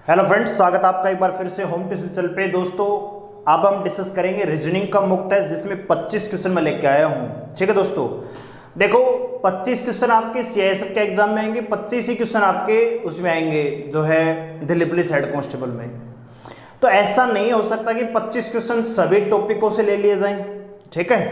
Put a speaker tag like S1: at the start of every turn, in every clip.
S1: Hello friends, स्वागत है आपका एक बार फिर से होम ट्यूशन चैनल पे। दोस्तों अब हम डिस्कस करेंगे रीजनिंग का मॉक टेस्ट, जिसमें 25 क्वेश्चन मैं लेके आया हूँ। ठीक है दोस्तों, देखो 25 क्वेश्चन आपके सीआईएसएफ के एग्जाम में आएंगे, 25 ही क्वेश्चन आपके उसमें आएंगे जो है दिल्ली पुलिस हेड कांस्टेबल में। तो ऐसा नहीं हो सकता कि 25 क्वेश्चन सभी टॉपिकों से ले लिए जाएं। ठीक है,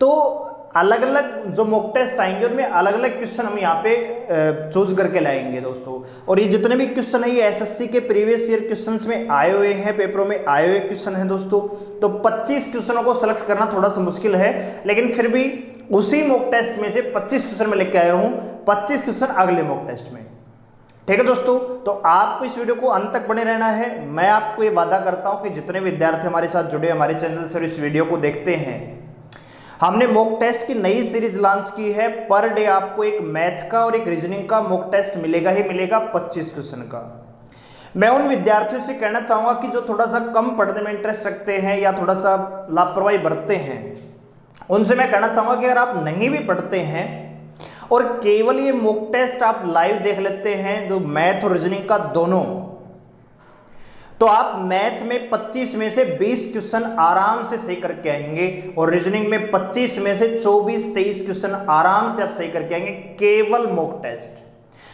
S1: तो अलग अलग जो मॉक टेस्ट आएंगे उनमें अलग अलग क्वेश्चन हम यहाँ पे चूज करके लाएंगे दोस्तों। और ये जितने भी क्वेश्चन है ये एसएससी के प्रीवियस ईयर क्वेश्चंस में आए हुए हैं, पेपरों में आए हुए क्वेश्चन हैं दोस्तों। तो 25 क्वेश्चनों को सेलेक्ट करना थोड़ा सा मुश्किल है, लेकिन फिर भी उसी मॉक टेस्ट में से 25 क्वेश्चन में लेके आया हूँ, 25 क्वेश्चन अगले मॉक टेस्ट में। ठीक है दोस्तों, तो आपको इस वीडियो को अंत तक बने रहना है। मैं आपको ये वादा करता हूँ कि जितने विद्यार्थी हमारे साथ जुड़े हमारे चैनल से और इस वीडियो को देखते हैं, हमने मॉक टेस्ट की नई सीरीज लॉन्च की है। पर डे आपको एक मैथ का और एक रीजनिंग का मॉक टेस्ट मिलेगा ही मिलेगा 25 क्वेश्चन का। मैं उन विद्यार्थियों से कहना चाहूंगा कि जो थोड़ा सा कम पढ़ने में इंटरेस्ट रखते हैं या थोड़ा सा लापरवाही बरतते हैं, उनसे मैं कहना चाहूंगा कि अगर आप नहीं भी पढ़ते हैं और केवल ये मॉक टेस्ट आप लाइव देख लेते हैं, जो मैथ और रीजनिंग का दोनों, तो आप मैथ में 25 में से 20 क्वेश्चन आराम से सही करके आएंगे और रीजनिंग में 25 में से 24-23 क्वेश्चन आराम से आप सही करके आएंगे, केवल मॉक टेस्ट।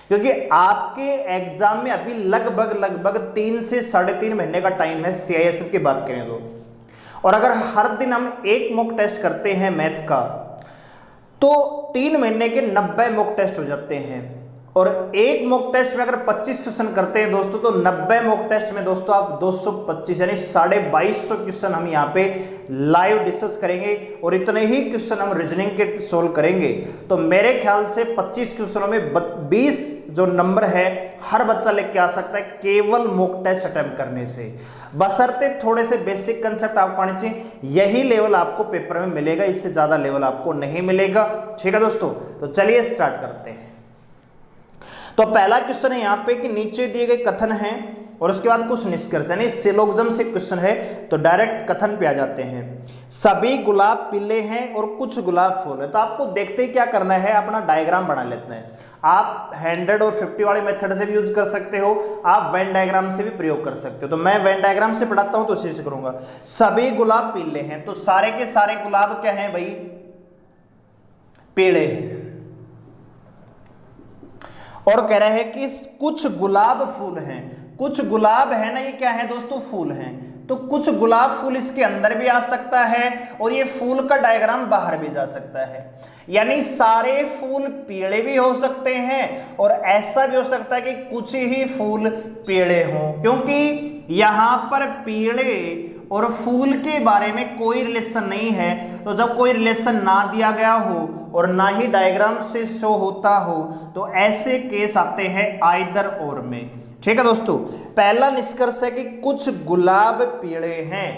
S1: क्योंकि आपके एग्जाम में अभी लगभग 3 से 3.5 महीने का टाइम है सीआईएसएफ की बात करें तो। और अगर हर दिन हम एक मॉक टेस्ट करते हैं मैथ का, तो 3 महीने के 90 मॉक टेस्ट हो जाते हैं। और एक मॉक टेस्ट में अगर 25 क्वेश्चन करते हैं दोस्तों, तो 90 मॉक टेस्ट में दोस्तों आप 225 यानी 2250 क्वेश्चन हम यहाँ पे लाइव डिस्कस करेंगे और इतने ही क्वेश्चन हम रीजनिंग के सोल्व करेंगे। तो मेरे ख्याल से 25 क्वेश्चनों में 20 जो नंबर है हर बच्चा लेके आ सकता है केवल मॉक टेस्ट अटेम्प्ट करने से, बशर्ते थोड़े से बेसिक कंसेप्ट आपको आने चाहिए। यही लेवल आपको पेपर में मिलेगा, इससे ज्यादा लेवल आपको नहीं मिलेगा। ठीक है दोस्तों, तो चलिए स्टार्ट करते हैं। तो पहला क्वेश्चन है यहाँ पे कि नीचे दिए गए कथन हैं और उसके बाद कुछ निष्कर्ष, यानी सिलोग्जम से क्वेश्चन है, तो डायरेक्ट कथन पे आ जाते हैं। सभी गुलाब पीले हैं और कुछ गुलाब फूल है। तो आपको देखते ही क्या करना है, अपना डायग्राम बना लेते हैं। आप 100 और 50 वाले मेथड से भी यूज कर सकते हो, आप वेन डायग्राम से भी प्रयोग कर सकते हो। तो मैं वेन डायग्राम से पढ़ाता हूं तो उसी से करूंगा। सभी गुलाब पीले हैं, तो सारे के सारे गुलाब क्या है भाई, पीले हैं। और कह रहे हैं कि कुछ गुलाब फूल हैं, कुछ गुलाब है ना, ये क्या है दोस्तों, फूल हैं। तो कुछ गुलाब फूल इसके अंदर भी आ सकता है और ये फूल का डायग्राम बाहर भी जा सकता है। यानी सारे फूल पीले भी हो सकते हैं और ऐसा भी हो सकता है कि कुछ ही फूल पीले हों, क्योंकि यहां पर पीले और फूल के बारे में कोई रिलेशन नहीं है। तो जब कोई रिलेशन ना दिया गया हो और ना ही डायग्राम से शो होता हो, तो ऐसे केस आते हैं आइदर और में। ठीक है दोस्तों, पहला निष्कर्ष है कि कुछ गुलाब पीले हैं,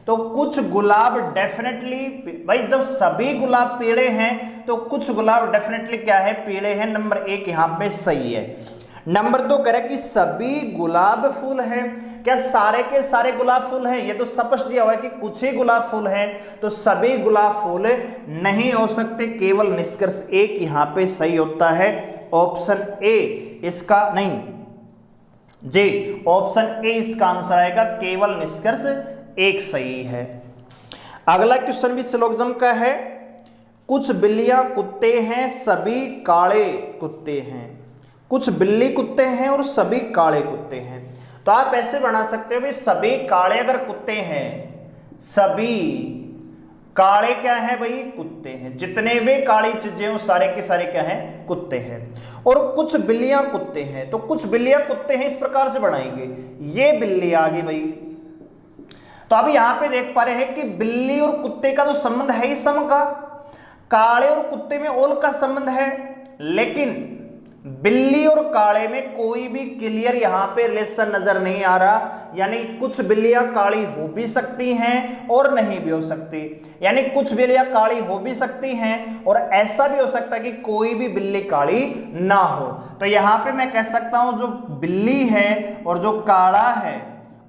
S1: तो कुछ गुलाब डेफिनेटली भाई, जब सभी गुलाब पीले हैं तो कुछ गुलाब डेफिनेटली क्या है, पीले हैं। नंबर 1 यहां पे सही है। नंबर 2 कह रहा है कि सभी गुलाब फूल हैं। क्या सारे के सारे गुलाब फूल हैं? ये तो स्पष्ट दिया हुआ है कि कुछ ही गुलाब फूल हैं, तो सभी गुलाब फूल नहीं हो सकते। केवल निष्कर्ष 1 यहां पे सही होता है। ऑप्शन ए इसका नहीं, जी ऑप्शन ए इसका आंसर आएगा। केवल निष्कर्ष 1 सही है। अगला क्वेश्चन भी सिलोग्जम का है। कुछ बिल्लियां कुत्ते हैं, सभी काले कुत्ते हैं। कुछ बिल्ली कुत्ते हैं और सभी काले कुत्ते हैं। तो आप ऐसे बना सकते हो भाई, सभी काले अगर कुत्ते हैं, सभी काले क्या है भाई, कुत्ते हैं। जितने भी काली चीजें हैं सारे के सारे क्या हैं, कुत्ते हैं। और कुछ बिल्लियां कुत्ते हैं, तो कुछ बिल्लियां कुत्ते हैं, इस प्रकार से बनाएंगे। ये बिल्ली आ गई भाई, तो अभी यहां पे देख पा रहे हैं कि बिल्ली और कुत्ते का तो संबंध है ही सम का, काले और कुत्ते में ओल का संबंध है, लेकिन बिल्ली और काले में कोई भी क्लियर यहां पे रिलेशन नजर नहीं आ रहा। यानी कुछ बिल्लियां काली हो भी सकती हैं और नहीं भी हो सकती, यानी कुछ बिल्लियां काली हो भी सकती हैं और ऐसा भी हो सकता है कि कोई भी बिल्ली काली ना हो। तो यहां पे मैं कह सकता हूं जो बिल्ली है और जो काला है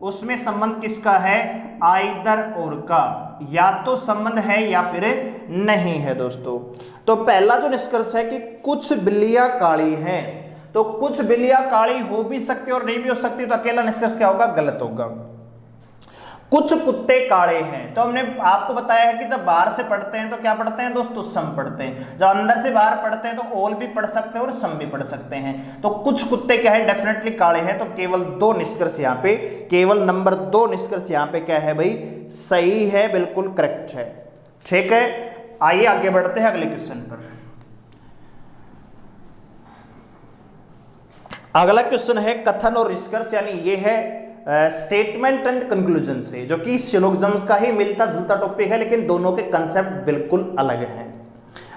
S1: उसमें संबंध किसका है, आइदर और का, या तो संबंध है या फिर नहीं है दोस्तों। तो पहला जो निष्कर्ष है कि कुछ बिल्लियां काली हैं, तो कुछ बिल्लियां काली हो भी सकती और नहीं भी हो सकती, तो अकेला निष्कर्ष क्या होगा? गलत होगा। कुछ कुत्ते काले हैं, तो हमने आपको बताया है कि जब बाहर से पढ़ते हैं तो क्या पढ़ते हैं दोस्तों? सम पढ़ते हैं। जब अंदर से बाहर पढ़ते हैं तो ऑल भी पढ़ सकते हैं और सम भी पढ़ सकते हैं। तो कुछ कुत्ते क्या है? डेफिनेटली काले हैं। तो केवल 2 निष्कर्ष यहाँ पे, केवल नंबर 2 निष्कर्ष यहाँ पे क्या है भाई? सही है, बिल्कुल करेक्ट है। ठीक है, आइए आगे बढ़ते हैं अगले क्वेश्चन पर। अगला क्वेश्चन है कथन और निष्कर्ष, यानी ये है स्टेटमेंट एंड कंक्लूजन से, जो कि सिलोगिज्म का ही मिलता जुलता टॉपिक है, लेकिन दोनों के कंसेप्ट बिल्कुल अलग हैं।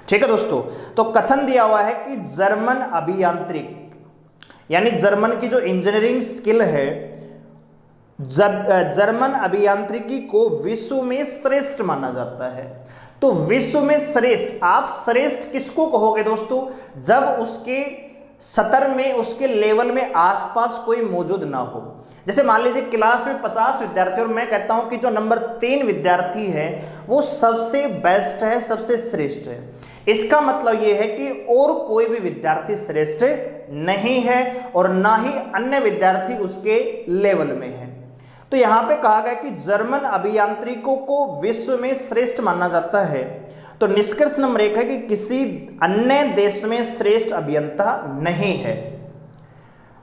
S1: ठीक है दोस्तों, तो कथन दिया हुआ है कि जर्मन अभियांत्रिक, यानी जर्मन की जो इंजीनियरिंग स्किल है, जर्मन अभियांत्रिकी को विश्व में श्रेष्ठ माना जाता है। तो विश्व में श्रेष्ठ, आप श्रेष्ठ किसको कहोगे दोस्तों? जब उसके सतर में, उसके लेवल में आसपास कोई मौजूद ना हो। जैसे मान लीजिए क्लास में 50 विद्यार्थी और मैं कहता हूं कि जो नंबर 3 विद्यार्थी है वो सबसे बेस्ट है, सबसे श्रेष्ठ है। इसका मतलब यह है कि और कोई भी विद्यार्थी श्रेष्ठ नहीं है और ना ही अन्य विद्यार्थी उसके लेवल में है। तो यहां पे कहा गया कि जर्मन अभियांत्रिकों को विश्व में श्रेष्ठ माना जाता है। तो निष्कर्ष नंबर 1 है कि किसी अन्य देश में श्रेष्ठ अभियंता नहीं है।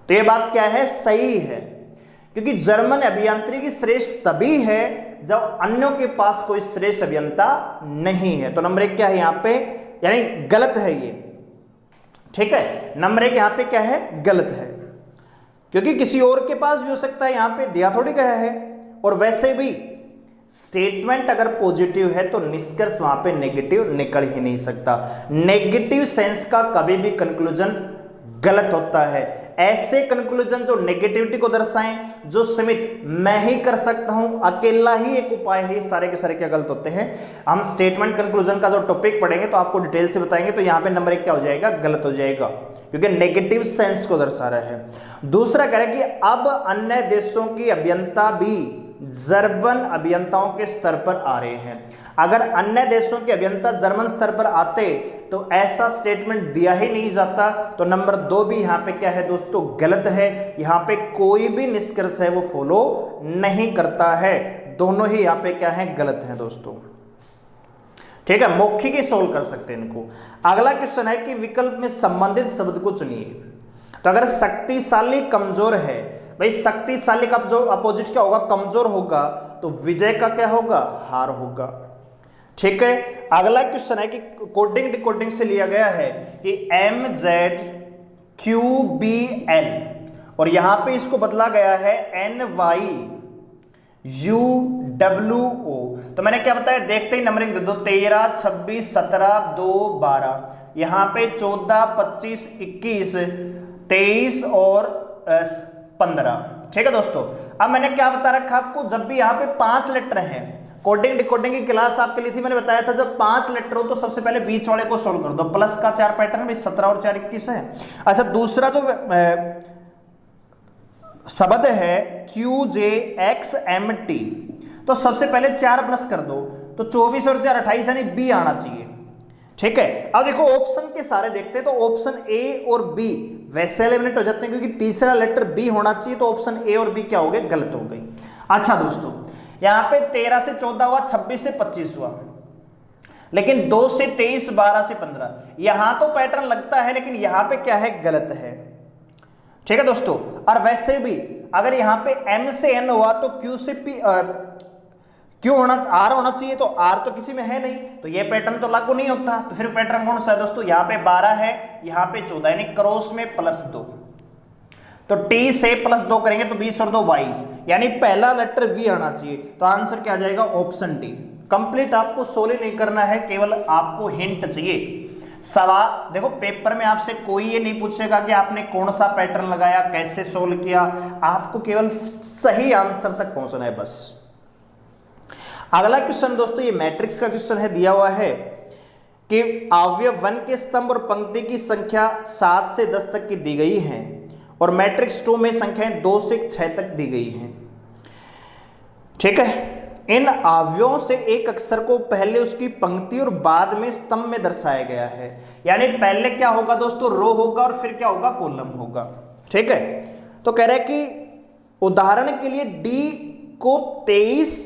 S1: तो यह बात क्या है? सही है, क्योंकि जर्मन अभियांत्रिकी श्रेष्ठ तभी है जब अन्यों के पास कोई श्रेष्ठ अभियंता नहीं है। तो नंबर 1 क्या है यहाँ पे? यानी गलत है ये। ठीक है, नंबर 1 यहाँ पे क्या है? गलत है, क्योंकि किसी और के पास भी हो सकता है, यहाँ पे दिया थोड़ी गया है। और वैसे भी स्टेटमेंट अगर पॉजिटिव है तो निष्कर्ष वहां पे नेगेटिव निकल ही नहीं सकता। नेगेटिव सेंस का कभी भी कंक्लूजन गलत होता है। ऐसे कंक्लूजन जो नेगेटिविटी को दर्शाएं, जो सीमित मैं ही कर सकता हूं, अकेला ही एक उपाय है, सारे के सारे क्या गलत होते हैं। हम स्टेटमेंट कंक्लूजन का जो टॉपिक पढ़ेंगे तो आपको डिटेल से बताएंगे। तो यहां पे नंबर 1 क्या हो जाएगा? गलत हो जाएगा, क्योंकि नेगेटिव सेंस को दर्शा रहा है। दूसरा कह रहा है कि अब अन्य देशों की अभियंता भी जर्मन अभियंताओं के स्तर पर आ रहे हैं। अगर अन्य देशों के अभियंता जर्मन स्तर पर आते तो ऐसा स्टेटमेंट दिया ही नहीं जाता। तो नंबर 2 भी यहाँ पे क्या है दोस्तों? गलत है। यहाँ पे कोई भी निष्कर्ष है वो फॉलो नहीं करता है। दोनों ही यहाँ पे क्या है? गलत है दोस्तों। ठीक है, मौखिक ही सोल्व कर सकते हैं इनको। अगला क्वेश्चन है कि विकल्प में संबंधित शब्द को चुनिए। तो अगर शक्तिशाली कमजोर है, भाई शक्तिशाली का जो अपोजिट क्या होगा? कमजोर होगा। तो विजय का क्या होगा? हार होगा। ठीक है, अगला क्वेश्चन है कि कोडिंग डिकोडिंग से लिया गया है कि MZQBL और यहां पे इसको बदला गया है NYUWO। तो मैंने क्या बताया? देखते ही नंबरिंग दे दो। 13, 26, 17, 2, 12, यहां पे 14, 25, 21, 23 और 15। ठीक है दोस्तों, अब मैंने क्या बता रखा आपको? जब भी यहाँ पे 5 लेटर हैं, कोडिंग डिकोडिंग की क्लास आपके लिए थी, मैंने बताया था जब 5 लेटर हो तो सबसे पहले बीच वाले को सोल्व कर दो। प्लस का 4 पैटर्न भी 17 और 4 21 है। अच्छा, दूसरा जो शब्द है QJXMT, तो सबसे पहले 4 प्लस कर दो, तो 24 और 4 28, यानी बी आना चाहिए। ठीक है, अब देखो ऑप्शन के सारे देखते हैं तो ऑप्शन ए और बी वैसे एलिमिनेट हो जाते हैं, क्योंकि तीसरा लेटर बी होना चाहिए। तो ऑप्शन ए और बी क्या हो गए? गलत हो गई। अच्छा दोस्तों, यहां पे 13 से 14 हुआ, 26 से 25 हुआ, लेकिन 2 से 23, 12 से 15, यहां तो पैटर्न लगता है, लेकिन यहां पे क्या है? गलत है। ठीक है दोस्तों, और वैसे भी अगर यहां पे M से N हुआ तो Q से P क्यों होना? R होना चाहिए, तो R तो किसी में है नहीं, तो ये पैटर्न तो लागू नहीं होता। तो फिर पैटर्न कौन सा है दोस्तों? यहाँ पे 12 है, यहाँ पे 14, यानी क्रॉस में +2। तो T से +2 करेंगे तो 20 और 2 22, यानी पहला लेटर V आना चाहिए। तो आंसर क्या आ जाएगा? Option D. कंप्लीट आपको सोल्व नहीं करना है, केवल आपको हिंट चाहिए। सवाल देखो, पेपर में आपसे कोई ये नहीं पूछेगा कि आपने कौन सा पैटर्न लगाया, कैसे सोल्व किया, आपको केवल सही आंसर तक पहुंचना है बस। अगला क्वेश्चन दोस्तों, ये मैट्रिक्स का क्वेश्चन है। दिया हुआ है कि अवयव 1 के स्तंभ और पंक्ति की संख्या 7 से 10 तक की दी गई है और मैट्रिक्स 2 में संख्याएं 2 से 6 तक दी गई हैं। ठीक है, इन अवयवों से एक अक्षर को पहले उसकी पंक्ति और बाद में स्तंभ में दर्शाया गया है। यानी पहले क्या होगा दोस्तों, रो होगा और फिर क्या होगा, कॉलम होगा। ठीक है, तो कह रहा है कि उदाहरण के लिए डी को 23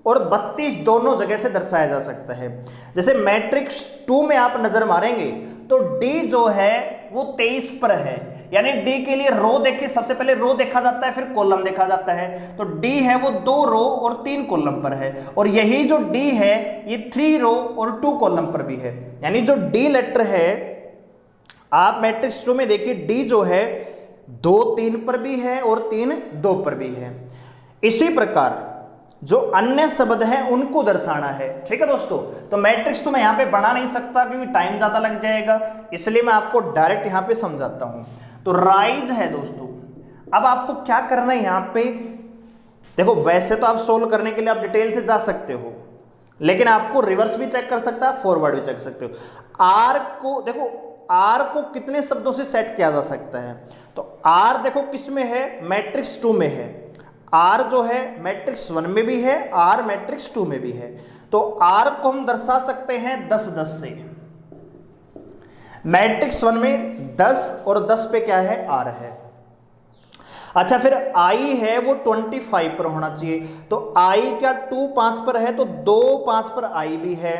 S1: और 32 दोनों जगह से दर्शाया जा सकता है। जैसे मैट्रिक्स 2 में आप नजर मारेंगे तो डी जो है वो 23 पर है, यानी डी के लिए रो देखे, सबसे पहले रो देखा जाता है फिर कॉलम देखा जाता है। तो डी है वो 2 रो और 3 कॉलम पर है, और यही जो डी है ये 3 रो और 2 कॉलम पर भी है। यानी जो डी लेटर है आप मैट्रिक्स 2 में देखिए, डी जो है 2 3 पर भी है और 3 2 पर भी है। इसी प्रकार जो अन्य शब्द हैं उनको दर्शाना है। ठीक है दोस्तों, तो मैट्रिक्स तो मैं यहां पे बना नहीं सकता क्योंकि टाइम ज्यादा लग जाएगा, इसलिए मैं आपको डायरेक्ट यहां पे समझाता हूं। तो राइज है दोस्तों, अब आपको क्या करना है यहां पे, देखो वैसे तो आप सोल्व करने के लिए आप डिटेल से जा सकते हो, लेकिन आपको रिवर्स भी चेक कर सकता है, फॉरवर्ड भी चेक सकते हो। आर को देखो, आर को कितने शब्दों से सेट किया जा सकता है, तो आर देखो किस में है, मैट्रिक्स 2 में है। आर जो है मैट्रिक्स 1 में भी है, आर मैट्रिक्स 2 में भी है। तो आर को हम दर्शा सकते हैं 10 10 से। मैट्रिक्स 1 में 10 और 10 पे क्या है, आर है। अच्छा, फिर आई है वो 25 पर होना चाहिए, तो आई क्या 2 5 पर है, तो 2 5 पर आई भी है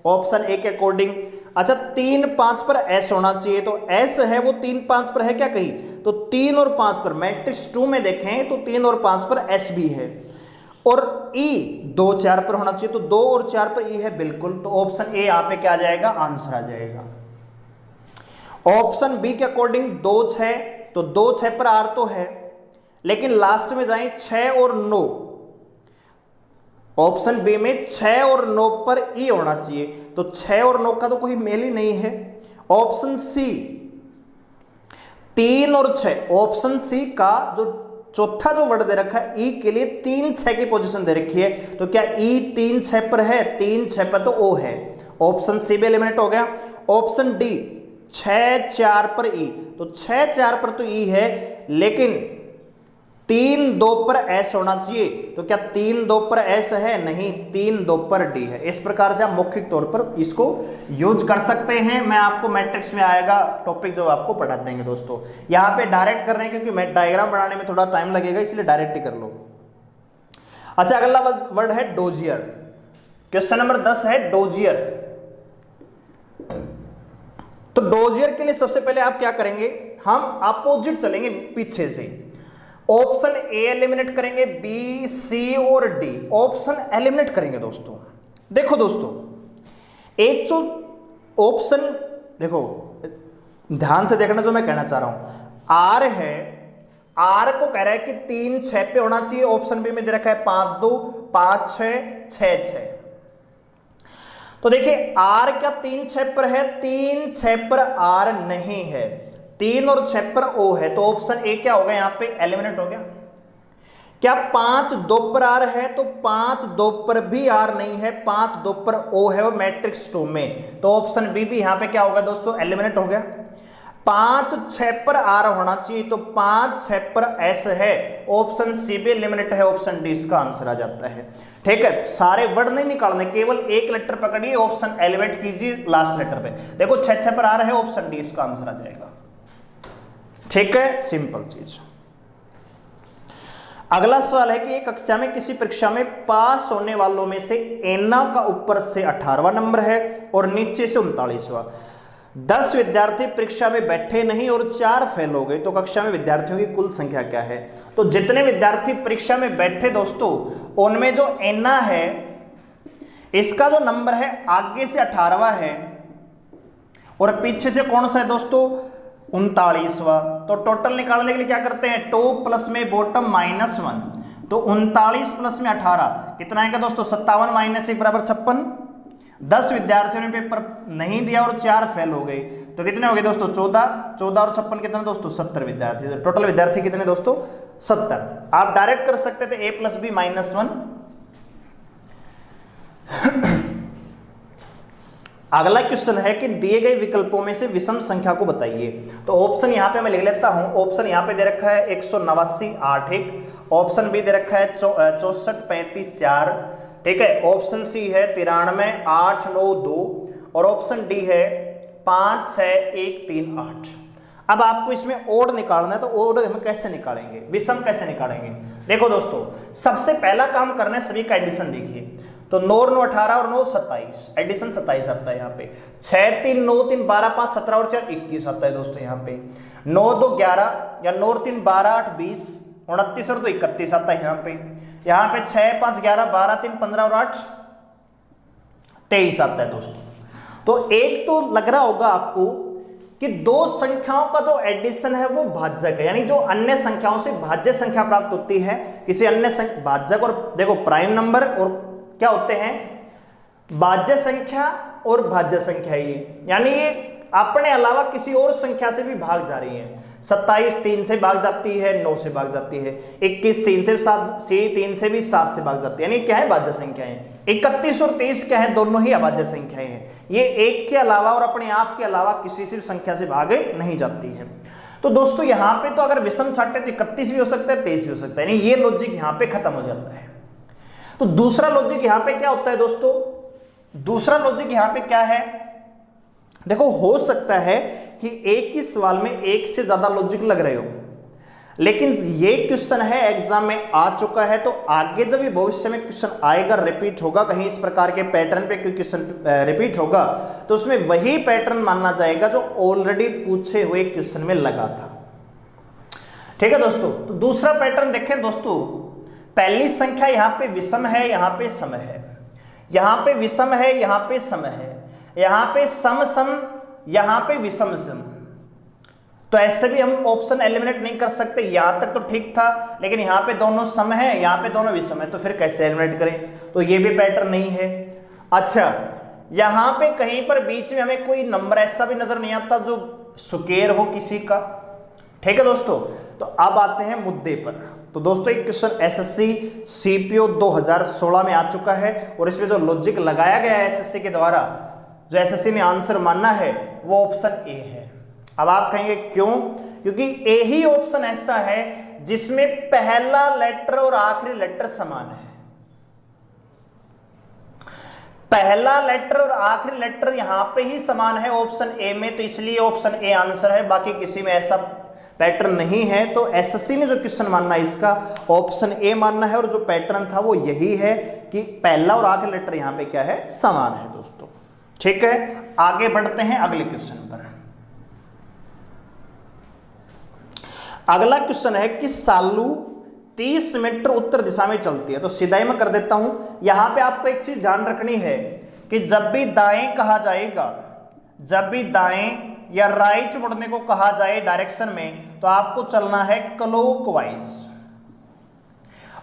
S1: ऑप्शन ए के अकॉर्डिंग। अच्छा, 3 5 पर एस होना चाहिए, तो एस है वो 3 5 पर है क्या कहीं, तो 3 और 5 पर, मैट्रिक्स 2 में देखें तो 3 और 5 पर एस भी है। और ई 2 4 पर होना चाहिए, तो 2 और 4 पर ई है बिल्कुल, तो ऑप्शन ए यहाँ पे क्या आ जाएगा, आंसर आ जाएगा। ऑप्शन बी के अकॉर्डिंग 2 6, तो 2 6 पर आर तो है, लेकिन लास्ट में जाएं 6 और 9, ऑप्शन बी में 6 और 9 पर ई होना चाहिए, तो 6 और 9 का तो कोई मेल ही नहीं है। ऑप्शन सी 3 और 6, ऑप्शन सी का जो चौथा जो वर्ड दे रखा है ई के लिए 3 6 की पोजीशन दे रखी है, तो क्या ई 3 6 पर है, 3 6 पर तो ओ है, ऑप्शन सी भी एलिमिनेट हो गया। ऑप्शन डी 6 4 पर ई, तो 6 4 पर तो ई है, लेकिन 3 2 पर एस होना चाहिए, तो क्या 3 2 पर एस है, नहीं, 3 2 पर डी है। इस प्रकार से आप मौखिक तौर पर इसको यूज कर सकते हैं। मैं आपको मैट्रिक्स में आएगा टॉपिक जो आपको पढ़ा देंगे दोस्तों, यहाँ पे डायरेक्ट कर रहे हैं क्योंकि मैं डायग्राम बनाने में थोड़ा टाइम लगेगा, इसलिए डायरेक्ट ही कर लो। अच्छा, अगला वर्ड है डोजियर। क्वेश्चन नंबर 10 है डोजियर। तो डोजियर के लिए सबसे पहले आप क्या करेंगे, हम अपोजिट चलेंगे पीछे से, ऑप्शन ए एलिमिनेट करेंगे, बी सी और डी ऑप्शन एलिमिनेट करेंगे दोस्तों। देखो दोस्तों, एक जो ऑप्शन, देखो ध्यान से देखना जो मैं कहना चाह रहा हूं, आर है, आर को कह रहा है कि 3 6 पे होना चाहिए, ऑप्शन बी में दे रखा है 5 2 5 6 6 6। तो देखिए आर क्या 3 6 पर है, 3 6 पर आर नहीं है, 3 और 6 पर ओ है, तो ऑप्शन ए क्या होगा, यहां पे एलिमिनेट हो गया। क्या 5 2 पर आर है, तो 5 2 पर भी आर नहीं है, 5 2 पर ओ है और मैट्रिक्स 2 में, तो ऑप्शन बी भी यहां पे क्या होगा दोस्तों, एलिमिनेट हो गया। 5 6 पर आर होना चाहिए, तो 5 6 पर एस है, ऑप्शन सी भी एलिमिनेट है, ऑप्शन डी इसका आंसर आ जाता है। ठीक है, सारे वर्ड नहीं निकालने, केवल एक लेटर पकड़िए, ऑप्शन एलिमिनेट कीजिए लास्ट लेटर पे। देखो 6 6 पर आर है, ऑप्शन डी इसका आंसर आ जाएगा। ठीक है, सिंपल चीज। अगला सवाल है कि एक कक्षा में किसी परीक्षा में पास होने वालों में से एना का ऊपर से 18वां नंबर है और नीचे से 39वां। 10 विद्यार्थी परीक्षा में बैठे नहीं और 4 फेल हो गए, तो कक्षा में विद्यार्थियों की कुल संख्या क्या है। तो जितने विद्यार्थी परीक्षा में बैठे दोस्तों, उनमें जो एना है इसका जो नंबर है आगे से 18वां है और पीछे से कौन सा है दोस्तों, 39वां। तो टोटल निकालने के लिए क्या करते हैं, टॉप प्लस में बॉटम -1, तो 39 प्लस में 18 कितना आएगा दोस्तों, 57 माइनस 1 बराबर 56। 10 विद्यार्थियों ने पेपर नहीं दिया और 4 फेल हो गए, तो कितने हो गए दोस्तों, 14 14 और 56 कितने दोस्तों, 70 विद्यार्थी। तो टोटल विद्यार्थी कितने दोस्तों, 70। आप डायरेक्ट कर सकते थे a + b -1। अगला क्वेश्चन है कि दिए गए विकल्पों में से विषम संख्या को बताइए। तो ऑप्शन यहां पे मैं लिख लेता हूं, ऑप्शन यहां पे दे रखा है 189 8 1, ऑप्शन बी दे रखा है 64 35 4, ठीक है, ऑप्शन सी है 93, 8, 9, 2 और ऑप्शन डी है 5, 6, 1, 3, 8। अब आपको इसमें ओड निकालना है, तो ओड हम कैसे निकालेंगे, विषम कैसे निकालेंगे? देखो दोस्तों, सबसे पहला काम करना है, सभी का एडिशन देखिए। तो 9 9 18 और 9 27, एडिशन 27 आता है यहाँ पे। 6 3 9 3 12 5 17 और 4 21 आता है दोस्तों यहाँ पे। 9 2 11 या 9 3 12 8 20 29 और 2 31 आता है यहाँ पे। यहाँ पे 6 5 11 12 3 15 और 8 23 आता है दोस्तों। तो एक तो लग रहा होगा आपको कि दो संख्याओं का जो एडिशन है वो भाज्यक है, यानी जो अन्य संख्याओं से भाज्य संख्या प्राप्त होती है किसी अन्य भाज्यक। और देखो प्राइम नंबर और क्या होते हैं, भाज्य संख्या और भाज्य संख्या, ये यानी ये अपने अलावा किसी और संख्या से भी भाग जा रही है। 27 3 से भाग जाती है, 9 से भाग जाती है। 21 3 से 7 से 3 से भी 7 से भाग जाती है, यानी क्या है, भाज्य संख्याएं। 31 और 23 क्या है, दोनों ही अभाज्य संख्याएं हैं। ये एक के अलावा और अपने आप के अलावा किसी से संख्या से भागे नहीं जाती है। तो दोस्तों यहाँ पे तो अगर विषम छाटे तो 31 भी हो सकता है, 23 भी हो सकता है, यानी ये लॉजिक यहाँ पे खत्म हो जाता है। तो दूसरा लॉजिक यहाँ पे क्या होता है दोस्तों, दूसरा लॉजिक यहाँ पे क्या है, देखो हो सकता है कि एक ही सवाल में एक से ज्यादा लॉजिक लग रहे हो, लेकिन ये क्वेश्चन है एग्जाम में आ चुका है, तो आगे जब ये भविष्य में क्वेश्चन आएगा, रिपीट होगा कहीं इस प्रकार के पैटर्न पे क्वेश्चन रिपीट होगा, तो उसमें वही पैटर्न मानना जाएगा जो ऑलरेडी पूछे हुए क्वेश्चन में लगा था। ठीक है दोस्तों, तो दूसरा पैटर्न देखें दोस्तों, पहली संख्या यहाँ पे विषम है, यहाँ पे सम है, यहाँ पे विषम है, यहाँ पे सम है, यहाँ पे सम सम, यहाँ पे विषम सम। तो ऐसे भी हम ऑप्शन एलिमिनेट नहीं कर सकते, यहां तक तो ठीक था, लेकिन यहाँ पे दोनों सम है, यहाँ पे दोनों विषम है, तो फिर कैसे एलिमिनेट करें? तो ये भी पैटर्न नहीं है। अच्छा, यहाँ पे कहीं पर बीच में हमें कोई नंबर ऐसा भी नजर नहीं आता जो सुकेर हो किसी का। ठीक है दोस्तों, तो अब आते हैं मुद्दे पर। तो दोस्तों एक क्वेश्चन एसएससी सीपीओ 2016 में आ चुका है, और इसमें जो लॉजिक लगाया गया है एसएससी के द्वारा, जो एसएससी ने आंसर मानना है, वो ऑप्शन ए है। अब आप कहेंगे क्यों? क्योंकि ए ही ऑप्शन ऐसा है जिसमें पहला लेटर और आखिरी लेटर समान है। पहला लेटर और आखिरी लेटर यहां पे ही समान है ऑप्शन ए में, तो इसलिए ऑप्शन ए आंसर है, बाकी किसी में ऐसा पैटर्न नहीं है। तो एसएससी ने जो क्वेश्चन मानना है इसका ऑप्शन ए मानना है, और जो पैटर्न था वो यही है कि पहला और आखिरी लेटर यहां पे क्या है, समान है दोस्तों। ठीक है, आगे बढ़ते हैं अगले क्वेश्चन पर। अगला क्वेश्चन है कि सालू 30 मीटर उत्तर दिशा में चलती है। तो सीधा ही मैं कर देता हूं। यहां पे आपको एक चीज ध्यान रखनी है कि जब भी दाएं कहा जाएगा, जब भी दाएं या राइट मुड़ने को कहा जाए डायरेक्शन में, तो आपको चलना है क्लॉकवाइज,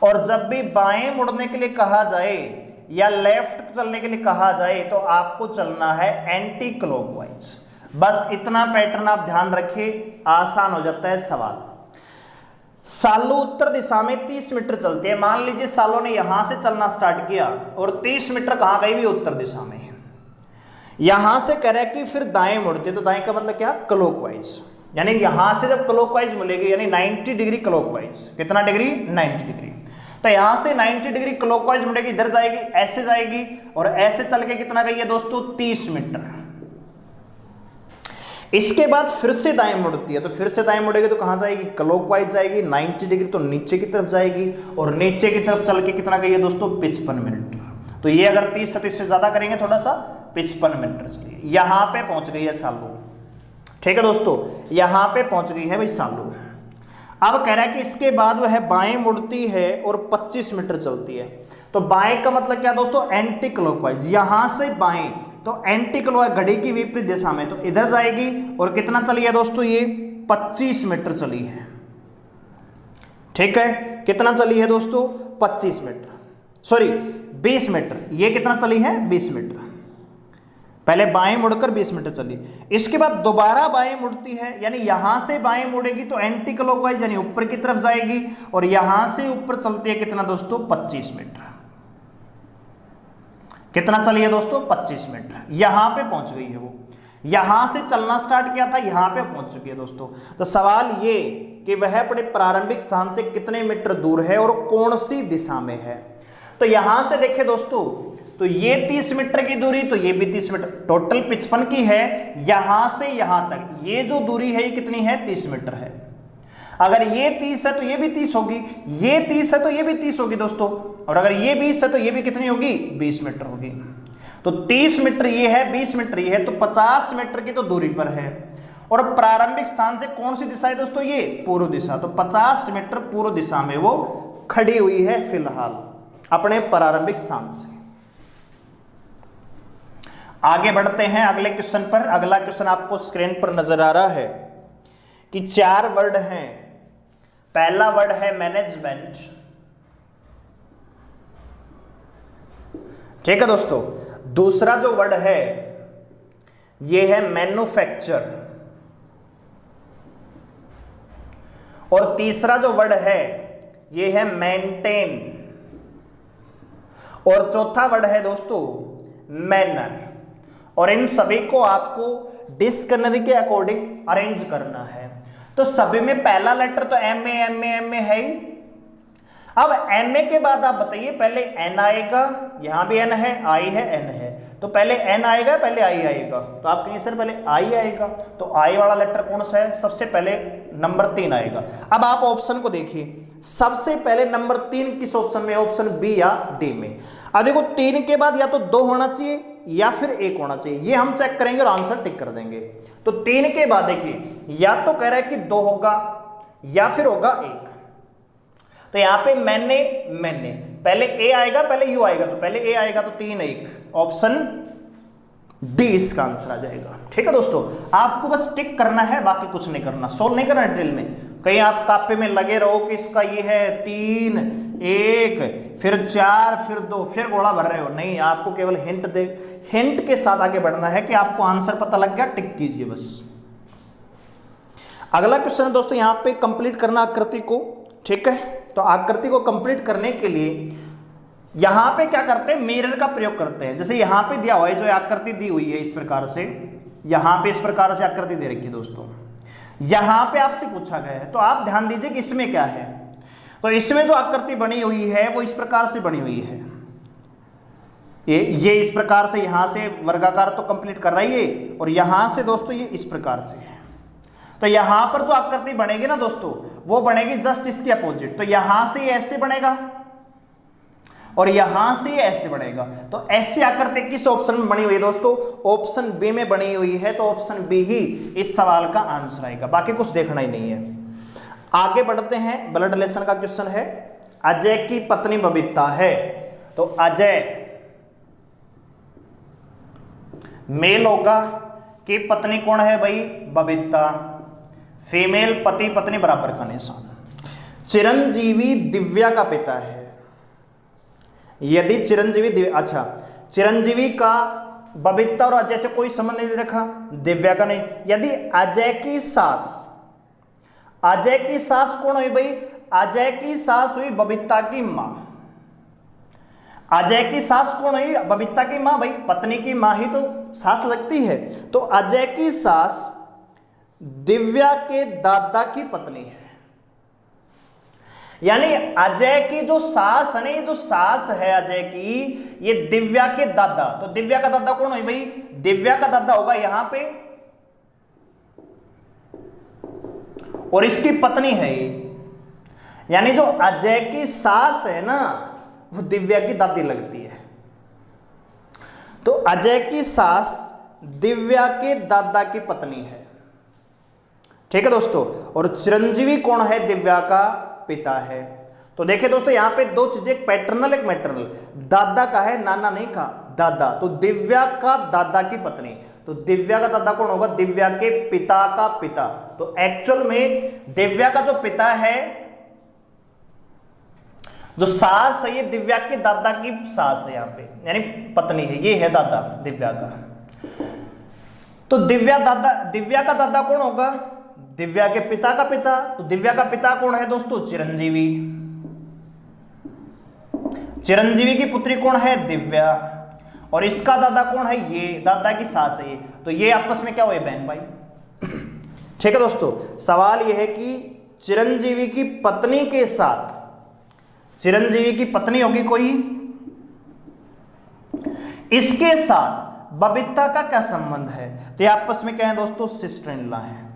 S1: और जब भी बाएं मुड़ने के लिए कहा जाए या लेफ्ट चलने के लिए कहा जाए, तो आपको चलना है एंटी क्लॉकवाइज। बस इतना पैटर्न आप ध्यान रखिए, आसान हो जाता है सवाल। सालू उत्तर दिशा में 30 मीटर चलती है। मान लीजिए सालों ने यहां से चलना स्टार्ट किया और 30 मीटर कहां गई भी, उत्तर दिशा में। यहां से कह रहा है कि फिर दाएं मुड़ती है, तो दाएं का मतलब क्या, क्लॉकवाइज, यानी यहां से जब क्लॉकवाइज मिलेगी, यानी 90 डिग्री क्लॉकवाइज। कितना डिग्री, 90 डिग्री। तो यहां से 90 डिग्री क्लॉकवाइज मुड़ेगी, इधर जाएगी, ऐसे जाएगी, और ऐसे चल के कितना गई है दोस्तों, 30 मीटर। इसके बाद फिर से दाएं मुड़ती है, तो फिर से दाएं मुड़ेगी तो कहां जाएगी, क्लॉकवाइज जाएगी, 90 डिग्री, तो नीचे की तरफ जाएगी, और नीचे की तरफ चल के कितना गई है दोस्तों, 55 मिनट। तो ये अगर 30 से ज्यादा करेंगे थोड़ा सा, 55 मिनट चलिए, यहां पे पहुंच गई है सालू। ठीक है दोस्तों, यहां पे पहुंच गई है भाई सालू। अब कह रहा है कि इसके बाद वह बाएं मुड़ती है और 25 मीटर चलती है। तो बाएं का मतलब क्या दोस्तों, एंटी क्लॉकवाइज, यहां से बाएं, तो एंटी क्लॉकवाइज घड़ी की विपरीत दिशा में, तो इधर जाएगी, और कितना चली है दोस्तों, ये 25 मीटर चली है। ठीक है, कितना चली है दोस्तों, 25 मीटर, सॉरी 20 मीटर। ये कितना चली है, 20 मीटर। पहले बाएं मुड़कर 20 मीटर चली, इसके बाद दोबारा बाएं मुड़ती है, यानी यहां से बाएं मुड़ेगी तो एंटी क्लॉकवाइज यानी ऊपर की तरफ जाएगी, और यहां से ऊपर चलती है कितना दोस्तों, 25 मीटर। कितना चली है दोस्तों, 25 मीटर। यहां पे पहुंच गई है वो, यहां से चलना स्टार्ट किया था, यहां पे पहुंच चुकी है दोस्तों। तो सवाल ये कि वह अपने प्रारंभिक स्थान से कितने मीटर दूर है और कौन सी दिशा में है। तो यहां से देखें दोस्तों, तो ये 30 मीटर की दूरी, तो ये भी 30 मीटर, टोटल 55 की है। यहां से यहां तक ये जो दूरी है ये कितनी है, 30 मीटर है। अगर ये 30 है तो ये भी 30 होगी, ये 30 है तो ये भी 30 होगी दोस्तों, और अगर ये 20 है तो ये भी कितनी होगी, 20 मीटर होगी। तो 30 मीटर ये है, 20 मीटर ये है, तो 50 मीटर की तो दूरी पर है। और प्रारंभिक स्थान से कौन सी दिशा है दोस्तों, ये पूर्व दिशा। तो 50 मीटर पूर्व दिशा में वो खड़ी हुई है फिलहाल अपने प्रारंभिक स्थान से। आगे बढ़ते हैं अगले क्वेश्चन पर। अगला क्वेश्चन आपको स्क्रीन पर नजर आ रहा है कि 4 वर्ड हैं। पहला वर्ड है मैनेजमेंट, ठीक है दोस्तों। दूसरा जो वर्ड है ये है मैन्युफैक्चर, और तीसरा जो वर्ड है ये है मेंटेन, और चौथा वर्ड है दोस्तों मैनर। और इन सभी को आपको डिक्शनरी के अकॉर्डिंग अरेंज करना है। तो सभी में पहला लेटर तो एम ए है ही। अब एम ए के बाद आप बताइए, पहले एन आएगा, यहां भी एन है, आई है, एन है, तो पहले एन आएगा पहले आई आएगा, तो आप कहीं सर पहले आई आएगा, तो आई वाला लेटर कौन सा है, सबसे पहले नंबर 3 आएगा। अब आप ऑप्शन को देखिए, सबसे पहले नंबर 3 किस ऑप्शन में, ऑप्शन बी या डी में। अब देखो 3 के बाद या तो 2 होना चाहिए या फिर 1 होना चाहिए, ये हम चेक करेंगे और आंसर टिक कर देंगे। तो 3 के बाद देखिए, या तो कह रहा है कि 2 होगा या फिर होगा 1। तो यहां पे मैंने पहले ए आएगा पहले यू आएगा, तो पहले ए आएगा तो 3 1, ऑप्शन डी इसका आंसर आ जाएगा। ठीक है दोस्तों, आपको बस टिक करना है, बाकी कुछ नहीं करना, सोल्व नहीं करना ड्रिल में। कहीं आप कापे में लगे रहो कि इसका ये है 3 1 फिर 4 फिर 2 फिर गोला भर रहे हो, नहीं, आपको केवल हिंट के साथ आगे बढ़ना है कि आपको आंसर पता लग गया, टिक कीजिए बस। अगला क्वेश्चन है दोस्तों, यहां पे कंप्लीट करना आकृति को, ठीक है। तो आकृति को कंप्लीट करने के लिए यहां पे क्या करते हैं, मिरर का प्रयोग करते हैं। जैसे यहां पे दिया हुआ है, जो आकृति दी हुई है इस प्रकार से, यहां पे इस प्रकार से आकृति दे रखी है दोस्तों, यहां पे आपसे पूछा गया है, तो आप ध्यान दीजिए कि इसमें क्या है। तो इसमें जो आकृति बनी हुई है वो इस प्रकार से बनी हुई है, ये इस प्रकार से, यहां से वर्गाकार तो कंप्लीट कर रही है, और यहां से दोस्तों ये इस प्रकार से है। तो यहां पर जो आकृति बनेगी ना दोस्तों, वो बनेगी जस्ट इसके अपोजिट। तो यहां से ऐसे बनेगा और यहां से ऐसे बनेगा। तो ऐसी आकृति किस ऑप्शन में बनी हुई है दोस्तों, ऑप्शन बी में बनी हुई है। तो ऑप्शन बी ही इस सवाल का आंसर आएगा, बाकी कुछ देखना ही नहीं है। आगे बढ़ते हैं, ब्लड रिलेशन का क्वेश्चन है। अजय की पत्नी बबीता है, तो अजय मेल होगा, कि पत्नी कौन है भाई, बबीता, फीमेल, पति पत्नी बराबर का निशान। चिरंजीवी दिव्या का पिता है। यदि चिरंजीवी अच्छा, चिरंजीवी का बबीता और अजय से कोई संबंध नहीं रखा, दिव्या का नहीं। यदि अजय की सास कौन हुई भाई, अजय की सास हुई बबीता की मां। अजय की सास कौन हुई, बबीता की मां, भाई पत्नी की मां ही तो सास लगती है। तो अजय की सास दिव्या के दादा की पत्नी है, यानी अजय की जो सास है ना, ये जो सास है अजय की, ये दिव्या के दादा। तो दिव्या का दादा कौन है भाई, दिव्या का दादा होगा यहां पे, और इसकी पत्नी है ये, यानी जो अजय की सास है ना, वो दिव्या की दादी लगती है। तो अजय की सास दिव्या के दादा की पत्नी है, ठीक है दोस्तों। और चिरंजीवी कौन है, दिव्या का पिता है। तो देखिए दोस्तों, यहां पे 2 चीजें, एक पैटर्नल एक मैटरनल। दादा का है, नाना नहीं का, दादा। तो दिव्या का दादा की पत्नी, तो दिव्या का दादा कौन होगा, दिव्या के पिता का पिता। तो एक्चुअल में दिव्या का जो पिता है, जो सास है, ये दिव्या के दादा की सास है, यहां पे यानी पत्नी है, ये है दादा दिव्या का। तो दिव्या का दादा कौन होगा, दिव्या के पिता का पिता। तो दिव्या का पिता कौन है दोस्तों, चिरंजीवी। चिरंजीवी की पुत्री कौन है, दिव्या। और इसका दादा कौन है, ये दादा की सास है ये। तो ये आपस में क्या हुए, बहन भाई। ठीक है दोस्तों, सवाल यह है कि चिरंजीवी की पत्नी के साथ, चिरंजीवी की पत्नी होगी कोई, इसके साथ बबीता का क्या संबंध है? तो ये आपस में क्या है दोस्तों? सिस्टर इन लॉ है।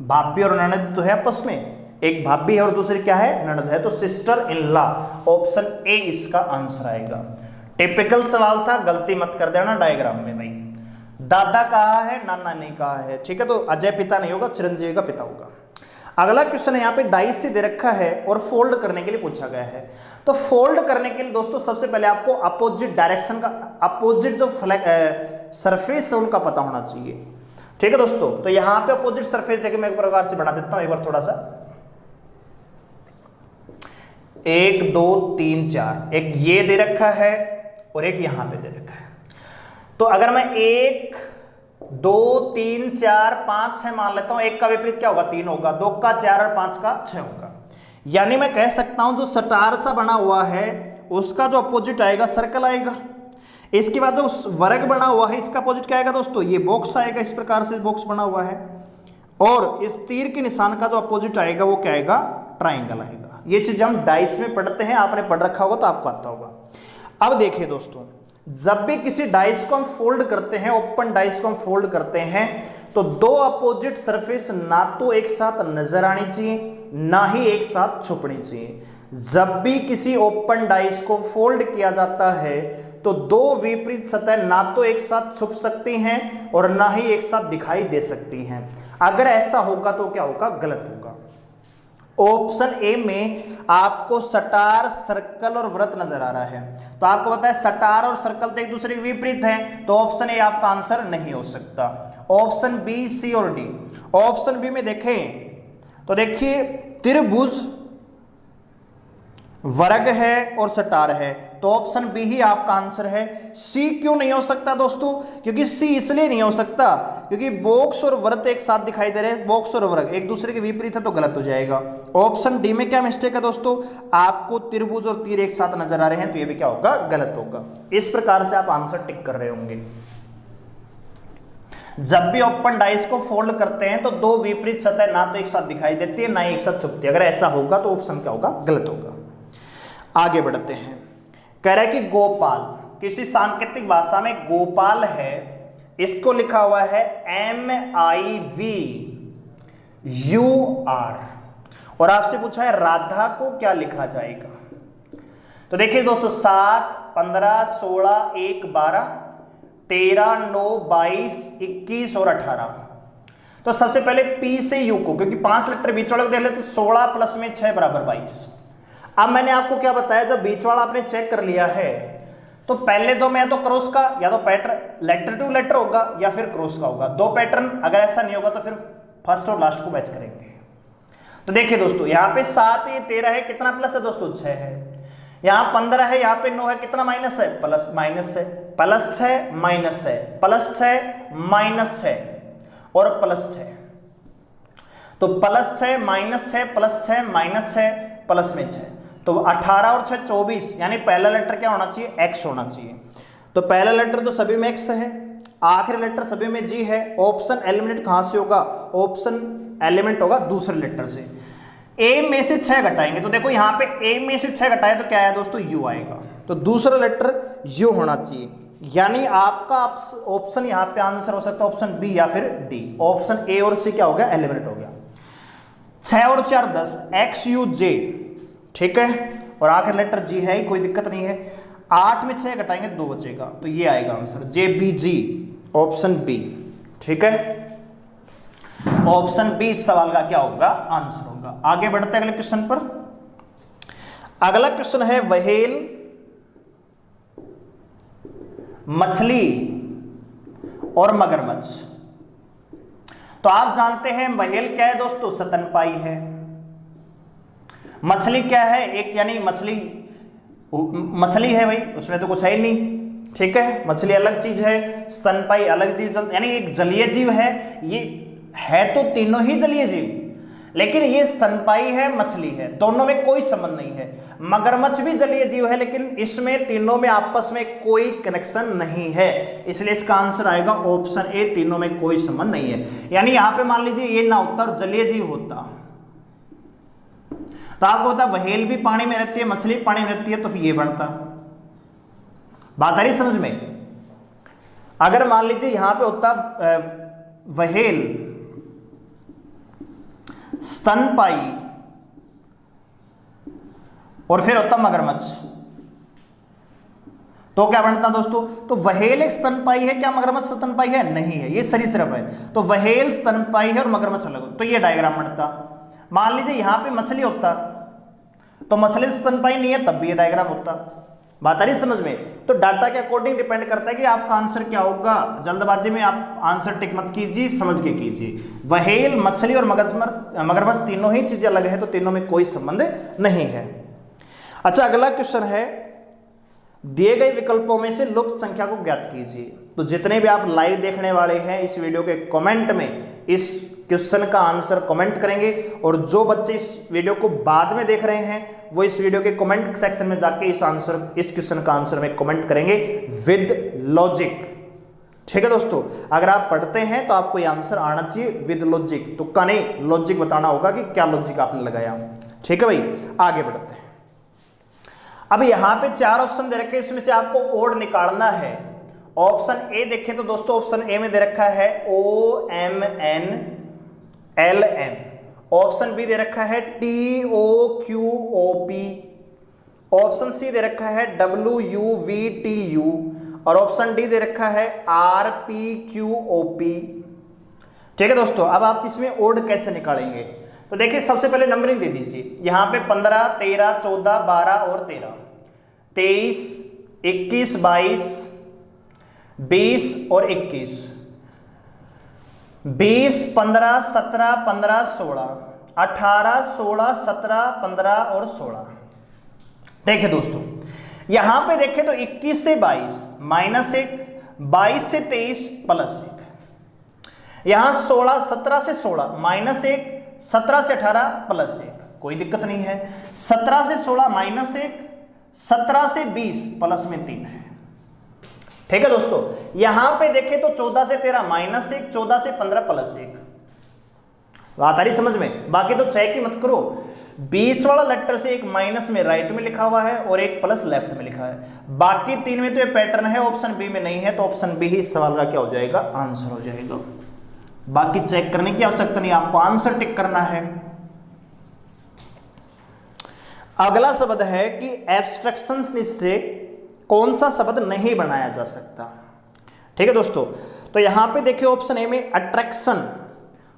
S1: भाभी और ननद तो है आपस में, एक भाभी है और दूसरी क्या है? ननद है, तो sister in law. Option A इसका आंसर आएगा। टिपिकल सवाल था, गलती मत कर देना डायग्राम में भाई। दादा कहा है, नाना नहीं कहा है, ठीक है। तो अजय पिता नहीं होगा, चिरंजीवी का पिता होगा। अगला क्वेश्चन है, यहाँ पे डाइस से दे रखा है और फोल्ड करने के लिए पूछा गया है। तो फोल्ड करने के लिए दोस्तों सबसे पहले आपको अपोजिट डायरेक्शन का, अपोजिट जो सरफेस है उनका पता होना चाहिए, ठीक है दोस्तों। तो यहाँ पे अपोजिट सरफेस देखिए, मैं एक प्रकार से बना देता हूं एक बार थोड़ा सा। 1 2 3 4, एक ये दे रखा है और एक यहां पे दे रखा है। तो अगर मैं 1 2 3 4 5 6 मान लेता हूं, एक का विपरीत क्या होगा? 3 होगा, 2 का 4 और 5 का 6 होगा। यानी मैं कह सकता हूं जो स्टार सा बना हुआ है उसका जो अपोजिट आएगा सर्कल आएगा। इसके बाद जो वर्ग बना हुआ है इसका अपोजिट क्या आएगा दोस्तों? ये बॉक्स आएगा। इस प्रकार से बॉक्स बना हुआ है और इस तीर के निशान का जो अपोजिट आएगा वो क्या आएगा? ट्राइंगल आएगा। ये चीज हम डाइस में पढ़ते हैं, आपने पढ़ रखा होगा तो आपको आता होगा। अब देखिए दोस्तों, जब भी किसी डाइस को हम फोल्ड करते हैं, ओपन डाइस को हम फोल्ड करते हैं, तो दो अपोजिट सरफेस ना तो एक साथ नजर आनी चाहिए ना ही एक साथ छुपनी चाहिए। जब भी किसी ओपन डाइस को फोल्ड किया जाता है तो दो विपरीत सतह ना तो एक साथ छुप सकती हैं और ना ही एक साथ दिखाई दे सकती हैं। अगर ऐसा होगा तो क्या होगा? गलत होगा। ऑप्शन ए में आपको स्टार, सर्कल और वृत्त नजर आ रहा है, तो आपको पता है स्टार और सर्कल तो एक दूसरे के विपरीत हैं, तो ऑप्शन ए आपका आंसर नहीं हो सकता। ऑप्शन बी, सी और डी। ऑप्शन बी में देखें तो देखिए त्रिभुज, वर्ग है और स्टार है, तो ऑप्शन बी ही आपका आंसर है। सी क्यों नहीं हो सकता दोस्तों? क्योंकि सी इसलिए नहीं हो सकता क्योंकि बॉक्स और वृत्त एक साथ दिखाई दे रहे हैं, बॉक्स और वर्ग एक दूसरे के विपरीत है तो गलत हो जाएगा। ऑप्शन डी में क्या मिस्टेक है दोस्तों? आपको त्रिभुज और तीर एक साथ नजर आ रहे हैं तो ये भी क्या होगा? गलत होगा। इस प्रकार से आप आंसर टिक कर रहे होंगे। जब भी ओपन डाइस को फोल्ड करते हैं तो दो विपरीत सतह ना तो एक साथ दिखाई देती है ना ही एक साथ छुपती है। अगर ऐसा होगा तो ऑप्शन क्या होगा? गलत होगा। आगे बढ़ते हैं। कह रहा है कि गोपाल, किसी सांकेतिक भाषा में गोपाल है, इसको लिखा हुआ है MIVUR और आपसे पूछा है राधा को क्या लिखा जाएगा? तो देखिए दोस्तों 7 15 16 1 12 13 9 22 21 और 18। तो सबसे पहले P से U को, क्योंकि 5 लेटर बीच वाले को देख ले तो 16 प्लस में 6 बराबर 22। अब मैंने आपको क्या बताया, जब बीच वाला आपने चेक कर लिया है तो पहले दो में या तो क्रॉस का या तो पैटर्न लेटर टू लेटर होगा या फिर क्रॉस का होगा। दो पैटर्न, अगर ऐसा नहीं होगा तो फिर फर्स्ट और लास्ट को मैच करेंगे। तो देखिए दोस्तों यहाँ पे 7 ये 13 है, कितना प्लस है दोस्तों? 6 है। यहाँ 15 है, यहाँ पे 9 है, कितना माइनस है? प्लस माइनस है, प्लस है माइनस है, प्लस है माइनस है और प्लस है। तो plus 6 minus 6 plus 6 minus 6 plus में 6, तो 18 और 6 24। यानी पहला लेटर क्या होना चाहिए? एक्स होना चाहिए। तो पहला लेटर तो सभी में एक्स है, आखिरी लेटर सभी में जी है। ऑप्शन एलिमिनेट कहां से होगा? ऑप्शन एलिमेंट होगा दूसरे लेटर से। ए में से 6 घटाएंगे तो देखो यहाँ पे ए में से 6 घटाए तो क्या है दोस्तों? यू आएगा। तो दूसरा लेटर यू होना चाहिए। यानी आपका ऑप्शन यहाँ पे आंसर हो सकता है ऑप्शन बी या फिर डी। ऑप्शन ए और सी क्या हो गया? एलिमिनेट हो गया। 6 और 4 10, XUJ, ठीक है, और आखिर लेटर जी है, कोई दिक्कत नहीं है। 8 में 6 घटाएंगे 2 बचेगा, तो ये आएगा आंसर JBG, ऑप्शन बी, ठीक है। ऑप्शन बी इस सवाल का क्या होगा? आंसर होगा। आगे बढ़ते हैं अगले क्वेश्चन पर। अगला क्वेश्चन है व्हेल, मछली और मगरमच्छ। तो आप जानते हैं व्हेल क्या है दोस्तों? स्तनपायी है। मछली क्या है? एक यानी मछली है भाई, उसमें तो कुछ है ही नहीं, ठीक है। मछली अलग चीज है, स्तनपायी अलग चीज, यानी एक जलीय जीव है। ये है तो तीनों ही जलीय जीव, लेकिन ये स्तनपायी है, मछली है, दोनों में कोई संबंध नहीं है। मगरमच्छ भी जलीय जीव है लेकिन इसमें तीनों में आपस में कोई कनेक्शन नहीं है, इसलिए इसका आंसर आएगा ऑप्शन ए, तीनों में कोई संबंध नहीं है। यानी यहां पे मान लीजिए ये ना होता और जलीय जीव होता तो आपको पता व्हेल भी पानी में रहती है, मछली पानी में रहती है, तो फिर ये बनता। बात आ रही समझ में? अगर मान लीजिए यहां पे होता व्हेल, स्तनपाई और फिर होता मगरमच्छ, तो क्या बनता दोस्तों? तो व्हेल एक स्तनपाई है, क्या मगरमच्छ स्तनपाई है? नहीं है, ये सरीसृप है। तो व्हेल स्तनपाई है और मगरमच्छ अलग, तो ये डायग्राम बनता। मान लीजिए यहां पे मछली होता तो मछली स्तनपाई नहीं है, तब भी ये डायग्राम होता। बात आ रही समझ में? तो डाटा के अकॉर्डिंग डिपेंड करता है कि आपका आंसर क्या होगा। जल्दबाजी में आप आंसर टिक मत कीजिए, समझ के कीजिए। व्हेल, मछली और मगरमच्छ तीनों ही चीजें अलग है, तो तीनों में कोई संबंध नहीं है। अच्छा, अगला क्वेश्चन है, दिए गए विकल्पों में से लुप्त संख्या को ज्ञात कीजिए। तो जितने भी आप लाइव देखने वाले हैं इस वीडियो के कमेंट में इस क्वेश्चन का आंसर कमेंट करेंगे, और जो बच्चे इस वीडियो को बाद में देख रहे हैं वो इस वीडियो के कमेंट सेक्शन में जाके इस क्वेश्चन का आंसर में कमेंट करेंगे विद लॉजिक। ठीक है दोस्तों, अगर आप पढ़ते हैं तो आपको ये आंसर आना चाहिए विद लॉजिक, तो का नहीं, लॉजिक बताना होगा कि क्या लॉजिक आपने लगाया। ठीक है भाई, आगे बढ़ते हैं। अब यहां पे 4 ऑप्शन दे रखे हैं, इसमें से आपको ओड निकालना है। ऑप्शन ए देखें तो दोस्तों ऑप्शन ए में दे रखा है OMNLM, ऑप्शन बी दे रखा है TOQOP, ऑप्शन सी दे रखा है WUVTU और ऑप्शन डी दे रखा है RPQOP। ठीक है दोस्तों, अब आप इसमें ओड कैसे निकालेंगे? तो देखिए, सबसे पहले नंबरिंग दे दीजिए। यहां पे 15, 13, 14, 12 और 13, 23, 21, 22, 20 और 21, 20, 15, 17, 15, 16, 18, 16, 17, 15 और 16। देखिए दोस्तों, यहां पे देखें तो 21 से 22 -1, 22 से 23 +1, यहां 16, 17 से 16 -1, 17 से 18 +1, कोई दिक्कत नहीं है। 17 से 16 -1, 17 से 20 प्लस में 3 है। ठीक है दोस्तों, यहां पे देखें तो 14 से 13 -1, 14 से 15 +1। बात आ रही समझ में? बाकी तो चेक ही मत करो, बीच वाला लेटर से एक माइनस में राइट में लिखा हुआ है और एक प्लस लेफ्ट में लिखा है। बाकी 3 में तो ये पैटर्न है, ऑप्शन बी में नहीं है, तो ऑप्शन बी ही इस सवाल का क्या हो जाएगा? आंसर हो जाएगा। बाकी चेक करने की आवश्यकता नहीं, आपको आंसर टिक करना है। अगला शब्द है कि एब्स्ट्रैक्शंस से कौन सा शब्द नहीं बनाया जा सकता। ठीक है दोस्तों, तो यहां पे देखिए ऑप्शन ए में अट्रैक्शन,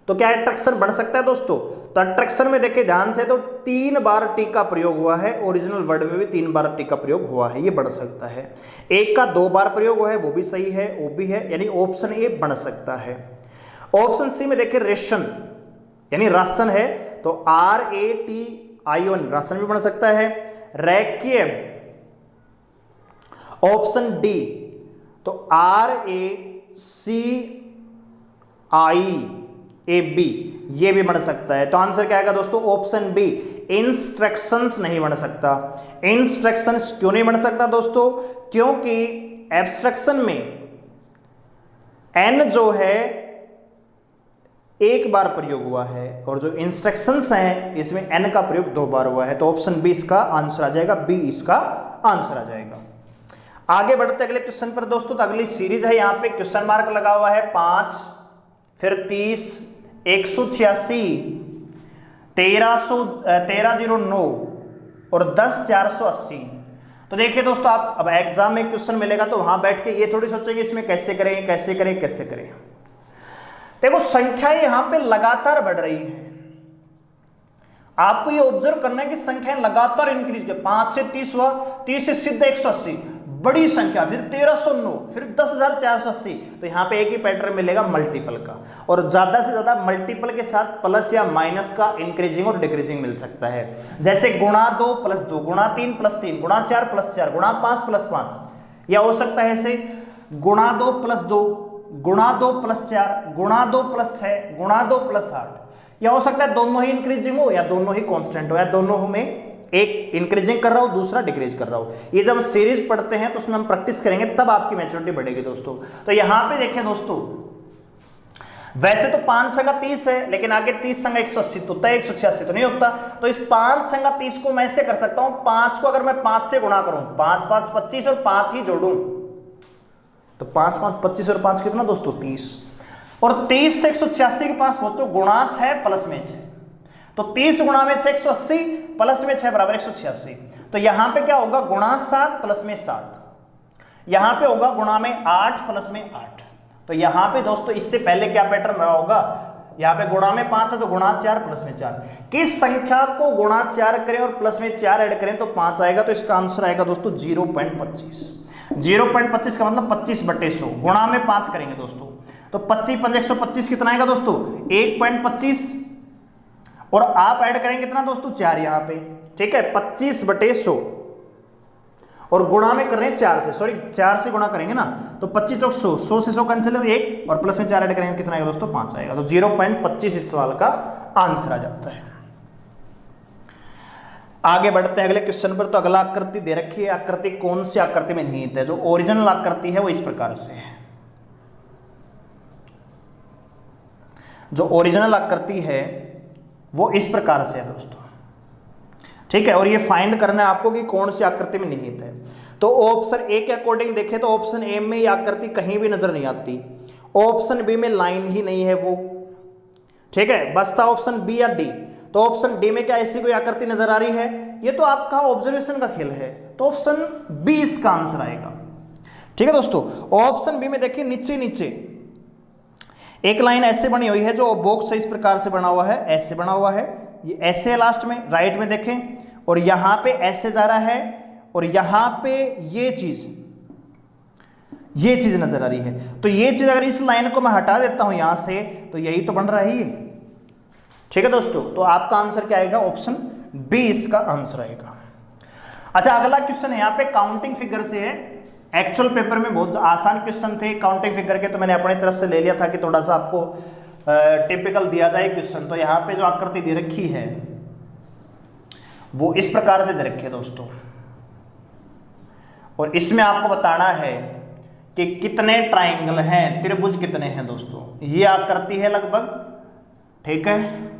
S1: तो क्या अट्रैक्शन बन सकता है दोस्तों? तो अट्रैक्शन में देखिए ध्यान से, तो 3 बार टी का प्रयोग हुआ है, ओरिजिनल वर्ड में भी 3 बार टी का प्रयोग हुआ है, ये बन सकता है। एक का 2 बार प्रयोग हुआ है, वो भी सही है, वो भी है, यानी ऑप्शन ए बन सकता है। ऑप्शन सी में देखिए रेशन यानी राशन है, तो RATION राशन भी बन सकता है। रैक्यम, ऑप्शन डी, तो RACIAB ये भी बन सकता है। तो आंसर क्या आएगा दोस्तों? ऑप्शन बी, इंस्ट्रक्शंस नहीं बन सकता। इंस्ट्रक्शंस क्यों नहीं बन सकता दोस्तों? क्योंकि एब्स्ट्रैक्शन में एन जो है एक बार प्रयोग हुआ है और जो इंस्ट्रक्शंस हैं इसमें एन का प्रयोग 2 बार हुआ है, तो ऑप्शन बी इसका आंसर आ जाएगा, बी इसका आंसर आ जाएगा। आगे बढ़ते अगले क्वेश्चन पर दोस्तों। तो अगली सीरीज है, यहां पे क्वेश्चन मार्क लगा हुआ है 5, फिर 30, 186, 1309 और 10,480। तो देखिए दोस्तों, आप अब एग्जाम में क्वेश्चन मिलेगा तो वहां बैठ के ये थोड़ी सोचेंगे इसमें कैसे करें कैसे करें कैसे करें। देखो संख्या यहां पे लगातार बढ़ रही है, आपको ये ऑब्जर्व करना है कि संख्या लगातार इंक्रीज कर, 5 से 30 हुआ, 30 से सीधा 180 बड़ी संख्या, फिर 1309, फिर 10,480। तो यहां पे एक ही पैटर्न मिलेगा मल्टीपल का, और ज्यादा से ज्यादा मल्टीपल के साथ प्लस या माइनस का इंक्रीजिंग और डिक्रीजिंग मिल सकता है। जैसे गुणा 2 + 2, गुणा 3 + 3, गुणा 4 + 4, गुणा 5 + 5, या हो सकता है ऐसे गुणा 2 + 2, गुणा 2 + 4, गुणा 2 + 6, गुणा 2 + 8, या हो सकता है दोनों ही इंक्रीजिंग हो या दोनों ही कांस्टेंट हो, या दोनों में एक इंक्रीजिंग कर रहा हो दूसरा डिक्रीज कर रहा हो। ये जब हम सीरीज पढ़ते हैं तो उसमें हम प्रैक्टिस करेंगे, तब आपकी मैच्योरिटी बढ़ेगी दोस्तों। तो यहां पे देखें दोस्तों, वैसे तो 5 संगा 30 है, लेकिन आगे 30 संगा 180 तो होता है, 186 तो नहीं होता। तो इस 5 संगा 30 को मैं ऐसे कर सकता हूं, 5 को अगर मैं 5 से गुणा करूं, 5 × 5 = 25 और 5 ही जोड़ूं तो 5 5 25 और 5 कितना दोस्तों 30, और 30 से 186 के पास पहुंचो, गुणा 6 प्लस में 6, तो 30 गुणा में 6 180 प्लस में 6 बराबर 186। तो यहां पे क्या होगा, गुणा 7 प्लस में 7, यहां पे होगा गुणा में 8 प्लस में 8। तो यहां पे दोस्तों इससे पहले क्या पैटर्न रहा होगा, यहाँ पे गुणा में 5 है तो गुणा 4 प्लस में 4, किस संख्या को गुणा 4 करें और प्लस में 4 ऐड करें तो 5 आएगा। तो इसका आंसर आएगा दोस्तों 0.25। 0.25 का मतलब 25/100, गुणा में 5 करेंगे दोस्तों तो 25 5 125 कितना आएगा दोस्तों 1.25, और आप ऐड करेंगे कितना दोस्तों 4 यहाँ पे, ठीक है 25/100, और गुणा में कर रहे हैं 4 से, सॉरी 4 से गुणा करेंगे ना, तो 25 चौक 100, 100 से 100 कैंसिल है 1, और प्लस में 4 ऐड करेंगे कितना आएगा दोस्तों 5 आएगा। तो 0.25 इस सवाल का आंसर आ जाता है। आगे बढ़ते हैं अगले क्वेश्चन पर। तो अगला आकृति दे रखी है, आकृति कौन सी आकृति में निहित है, जो ओरिजिनल आकृति है वो इस प्रकार से है, जो ओरिजिनल आकृति है वो इस प्रकार से है दोस्तों, ठीक है। और ये फाइंड करना है आपको कि कौन सी आकृति में निहित है। तो ऑप्शन ए के अकॉर्डिंग देखें तो ऑप्शन ए में ये आकृति कहीं भी नजर नहीं आती, ऑप्शन बी में लाइन ही नहीं है वो, ठीक है, बसता ऑप्शन बी या डी। तो ऑप्शन डी में क्या ऐसी कोई आकृति नजर आ रही है, ये तो आपका ऑब्जर्वेशन का खेल है, तो ऑप्शन बी इसका आंसर आएगा, ठीक है दोस्तों। ऑप्शन बी में देखिए नीचे नीचे एक लाइन ऐसे बनी हुई है, जो बॉक्स इस प्रकार से बना हुआ है, ऐसे बना हुआ है, ये ऐसे है लास्ट में, राइट में देखें, और यहां पे ऐसे जा रहा है, और यहां पे ये चीज नजर आ रही है। तो ये चीज अगर इस लाइन को मैं हटा देता हूं यहां से, तो यही तो बन रहा है ये, ठीक है दोस्तों। तो आपका आंसर क्या आएगा, ऑप्शन बी इसका आंसर आएगा। अच्छा अगला क्वेश्चन यहाँ पे काउंटिंग फिगर से है, एक्चुअल पेपर में बहुत आसान क्वेश्चन थे काउंटिंग फिगर के, तो मैंने अपनी तरफ से ले लिया था कि थोड़ा सा आपको टिपिकल दिया जाए क्वेश्चन। तो यहाँ पे जो आकृति दे रखी है वो इस प्रकार से दे रखी है दोस्तों, और इसमें आपको बताना है कि कितने ट्राइंगल हैं, त्रिभुज कितने हैं दोस्तों। ये आकृति है लगभग, ठीक है,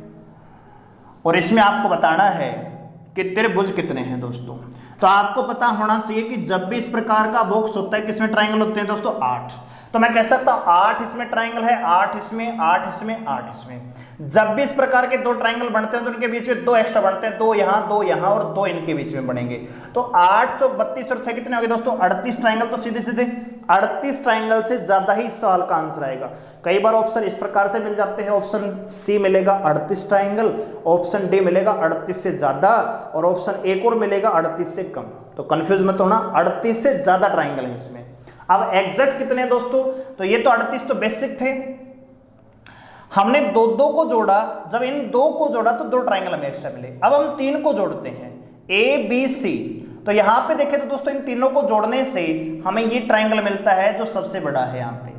S1: और इसमें आपको बताना है कि त्रिभुज कितने हैं दोस्तों। तो आपको पता होना चाहिए कि जब भी इस प्रकार का बॉक्स होता है किसमें ट्राइंगल होते हैं दोस्तों 8, तो मैं कह सकता हूं 8 इसमें ट्राइंगल है, 8 इसमें, 8 इसमें, 8 इसमें। जब भी इस प्रकार के 2 ट्राइंगल बनते हैं तो इनके बीच में 2 एक्स्ट्रा बनते हैं, 2 यहां 2 यहां और 2 इनके बीच में बनेंगे। तो 8 चौक 32 और 6 कितने हो गए दोस्तों 38 ट्राइंगल। तो सीधे सीधे 38 ट्राइंगल से ज्यादा ही सवाल का आंसर आएगा। कई बार ऑप्शन इस प्रकार से मिल जाते हैं, ऑप्शन सी मिलेगा 38 ट्राइंगल, ऑप्शन डी मिलेगा 38 से ज्यादा, और ऑप्शन एक और मिलेगा 38 से कम। तो कंफ्यूज मत होना, 38 से ज्यादा ट्राइंगल है इसमें। अब एग्जैक्ट कितने हैं दोस्तों, तो ये तो 38 तो बेसिक थे, हमने दो को जोड़ा, जब इन 2 को जोड़ा तो 2 ट्राइंगल हमें एक्स्ट्रा मिले। अब हम 3 को जोड़ते हैं, ए बी सी, तो यहां पे देखें तो दोस्तों इन तीनों को जोड़ने से हमें ये ट्राइंगल मिलता है जो सबसे बड़ा है यहां पे।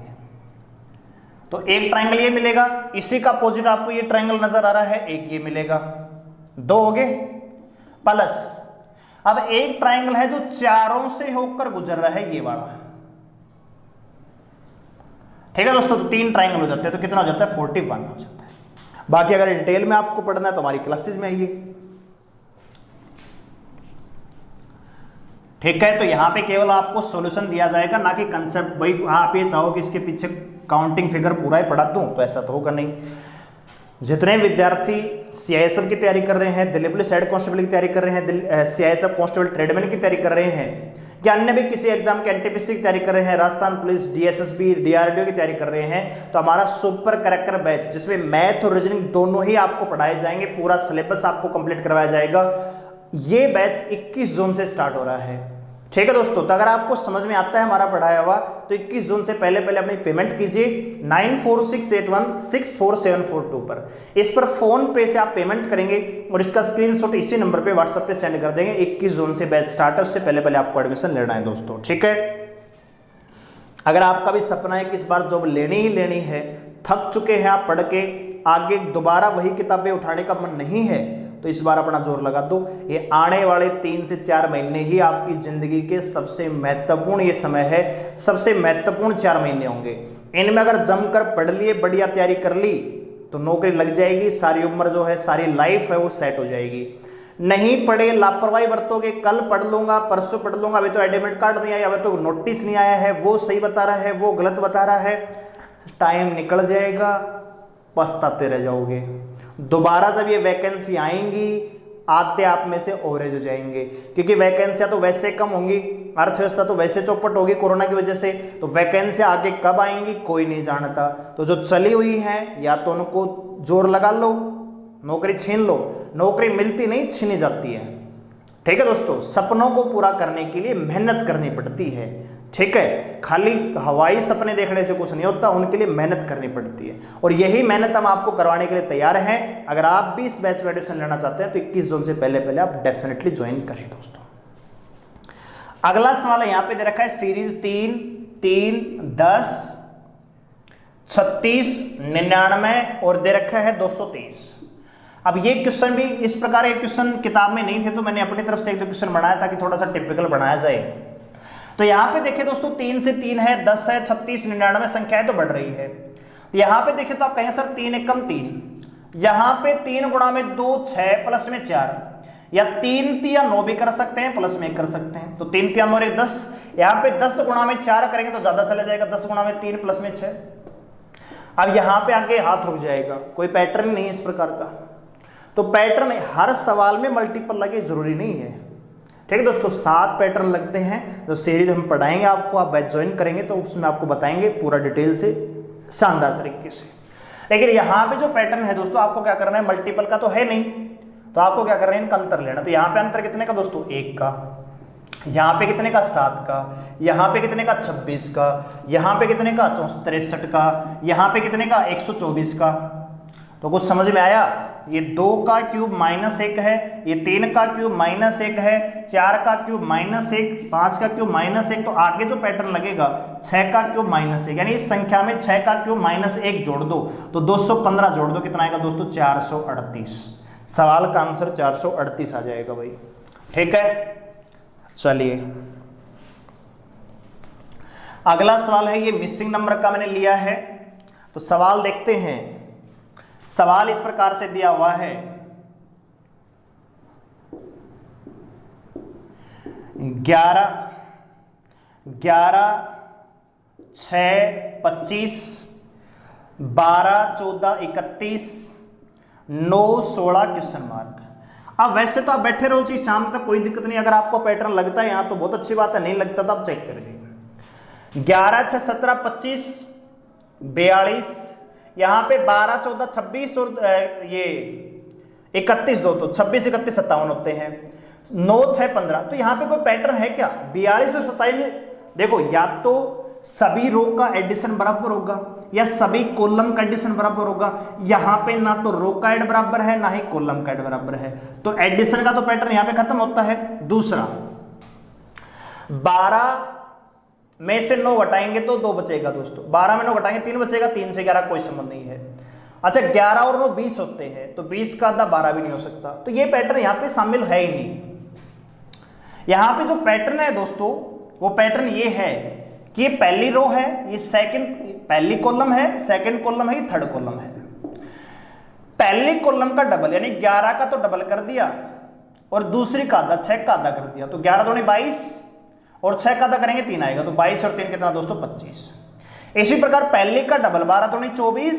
S1: तो एक ट्राइंगल ये मिलेगा, इसी का अपोजिट आपको ये ट्राइंगल नजर आ रहा है, एक ये मिलेगा, 2 हो गए, प्लस अब एक ट्राइंगल है जो चारों से होकर गुजर रहा है, ये वाला, ठीक है दोस्तों। तो 3 ट्राइंगल हो जाते हैं, तो कितना हो जाता है 41 हो जाता है। बाकी अगर डिटेल में आपको पढ़ना है तो हमारी क्लासेस में आइए, ठीक है। तो यहां पे केवल आपको सॉल्यूशन दिया जाएगा, ना कि कंसेप्ट। भाई आप ये चाहो कि इसके पीछे काउंटिंग फिगर पूरा ही पढ़ा दूं, तो ऐसा तो होगा नहीं। जितने विद्यार्थी सीआईएसएफ की तैयारी कर रहे हैं, दिल्ली पुलिस हेड कांस्टेबल की तैयारी कर रहे हैं, सीआईएसएफ कांस्टेबल ट्रेडमैन की तैयारी कर रहे हैं, या अन्य भी किसी एग्जाम के एनटीपीसी की तैयारी कर रहे हैं, राजस्थान पुलिस, डीएसएसबी, डीआरडीओ की तैयारी कर रहे हैं, तो हमारा सुपर करेक्टर बैच जिसमें मैथ और रीजनिंग दोनों ही आपको पढ़ाए जाएंगे, पूरा सिलेबस आपको कंप्लीट करवाया जाएगा। ये बैच 21 जून से स्टार्ट हो रहा है, ठीक है दोस्तों। तो अगर आपको समझ में आता है हमारा पढ़ाया हुआ, तो 21 जून से पहले अपनी पेमेंट कीजिए 9468164742 पर। इस पर फोन पे से आप पेमेंट करेंगे और इसका स्क्रीनशॉट इसी नंबर पे व्हाट्सएप पे सेंड कर देंगे। 21 जून से बैच स्टार्ट है, उससे पहले आपको एडमिशन लेना है दोस्तों, ठीक है। अगर आपका भी सपना है कि इस बार जॉब लेनी ही लेनी है, थक चुके हैं आप पढ़ के, आगे दोबारा वही किताबें उठाने का मन नहीं है, तो इस बार अपना जोर लगा दो। ये आने वाले 3 से 4 महीने ही आपकी जिंदगी के सबसे महत्वपूर्ण ये समय है, सबसे महत्वपूर्ण 4 महीने होंगे। इनमें अगर जमकर पढ़ लिए, बढ़िया तैयारी कर ली, तो नौकरी लग जाएगी, सारी उम्र जो है, सारी लाइफ है वो सेट हो जाएगी। नहीं पढ़े, लापरवाही बरतोगे, कल पढ़ लूंगा, परसों पढ़ लूंगा, अभी तो एडमिट कार्ड नहीं आया, अभी तो नोटिस नहीं आया है, वो सही बता रहा है, वो गलत बता रहा है, टाइम निकल जाएगा, पछताते रह जाओगे। दोबारा जब ये वैकेंसी आएंगी, आते आप में से ओवरेज हो जाएंगे, क्योंकि वैकेंसियां तो वैसे कम होंगी, अर्थव्यवस्था तो वैसे चौपट होगी कोरोना की वजह से, तो वैकेंसियां आगे कब आएंगी कोई नहीं जानता। तो जो चली हुई है या तो उनको जोर लगा लो, नौकरी छीन लो, नौकरी मिलती नहीं छीनी जाती है। ठीक है दोस्तों, सपनों को पूरा करने के लिए मेहनत करनी पड़ती है। ठीक है, खाली हवाई सपने देखने से कुछ नहीं होता, उनके लिए मेहनत करनी पड़ती है, और यही मेहनत हम आपको करवाने के लिए तैयार हैं। अगर आप भी इस बैच में एडमिशन लेना चाहते हैं तो 21 जून से पहले आप डेफिनेटली ज्वाइन करें दोस्तों। अगला सवाल है, यहां पे दे रखा है सीरीज 3, 3, 10, 36, 99 और दे रखा है 230। अब ये क्वेश्चन भी इस प्रकार के क्वेश्चन किताब में नहीं थे, तो मैंने अपनी तरफ से एक दो क्वेश्चन बनाया ताकि थोड़ा सा टिपिकल बनाया जाए। तो यहाँ पे देखिए दोस्तों, 3 से 3 है, 10 है, 36, 99 संख्याएं तो बढ़ रही है। यहाँ पे देखिए तो आप कहें सर 3 एकम 3, यहाँ पे 3 गुणा में 2 6 प्लस में 4, या 3 3 9 भी कर सकते हैं, प्लस में 1 कर सकते हैं। तो 3 3 9 10, यहाँ पे 10 गुणा में 4 करेंगे तो ज्यादा चला जाएगा, 10 गुणा में 3 प्लस में 6। अब यहाँ पे आगे हाथ रुक जाएगा, कोई पैटर्न नहीं है इस प्रकार का। तो पैटर्न हर सवाल में मल्टीपल लगे जरूरी नहीं है। ठीक है दोस्तों, 7 पैटर्न लगते हैं, जो सीरीज हम पढ़ाएंगे आपको, आप बैच ज्वाइन करेंगे तो उसमें आपको बताएंगे पूरा डिटेल से, शानदार तरीके से। लेकिन यहाँ पे जो पैटर्न है दोस्तों, आपको क्या करना है, मल्टीपल का तो है नहीं, तो आपको क्या करना है, इनका अंतर लेना। तो यहाँ पे अंतर कितने का दोस्तों, 1 का, यहाँ पे कितने का 7 का, यहाँ पे कितने का 26 का, यहाँ पे कितने का 63 का, यहाँ पे कितने का 124 का। तो कुछ समझ में आया? ये 2 का क्यूब -1 है, ये 3 का क्यूब -1 है, 4 का क्यूब -1, 5 का क्यूब -1, तो आगे जो पैटर्न लगेगा 6 का क्यूब -1, यानी इस संख्या में 6 का क्यूब -1 जोड़ दो तो 215 जोड़ दो, कितना आएगा दोस्तों, 438। सवाल का आंसर 438 आ जाएगा भाई। ठीक है, चलिए अगला सवाल है, ये मिसिंग नंबर का मैंने लिया है। तो सवाल देखते हैं। सवाल इस प्रकार से दिया हुआ है, 11, 6, 25, 12, 14, 31, 9, 16 क्वेश्चन मार्क। अब वैसे तो आप बैठे रहो जी शाम तक, कोई दिक्कत नहीं। अगर आपको पैटर्न लगता है यहाँ तो बहुत अच्छी बात है, नहीं लगता तो आप चेक कर लीजिए। 11, 6, 17, 25, 42, यहाँ पे 12, 14, 26 और ये 31 दो तो 26, 31, 57 होते हैं। 9, 6, 15, तो यहाँ पे कोई पैटर्न है क्या? 42 और 27 में देखो, या तो सभी रो का एडिशन बराबर होगा या सभी कॉलम का एडिशन बराबर होगा। यहाँ पे ना तो रो का ऐड बराबर है ना ही कॉलम का ऐड बराबर है, तो एडिशन का तो पैटर्न यहाँ पे खत्म होता है। दूसरा, 12 में से 9 घटाएंगे तो 2 बचेगा दोस्तों, 12 में 9 घटाएंगे 3 बचेगा, 3 से 11 कोई संबंध नहीं है। अच्छा, 11 और 9 20 होते हैं, तो 20 का आधा 12 भी नहीं हो सकता, तो ये पैटर्न यहाँ पे शामिल है ही नहीं। यहाँ पे जो पैटर्न है दोस्तों, वो पैटर्न ये है कि ये पहली रो है, ये पहली कॉलम है, सेकंड कॉलम है, ये थर्ड कॉलम है। पहली कॉलम का डबल यानी 11 का तो डबल कर दिया और दूसरी का आधा 6 का आधा कर दिया, तो 11 दूनी 22 और 6 का आधा करेंगे 3 आएगा, तो 22 और 3 कितना दोस्तों 25। इसी प्रकार पहले का डबल 12 दूनी 24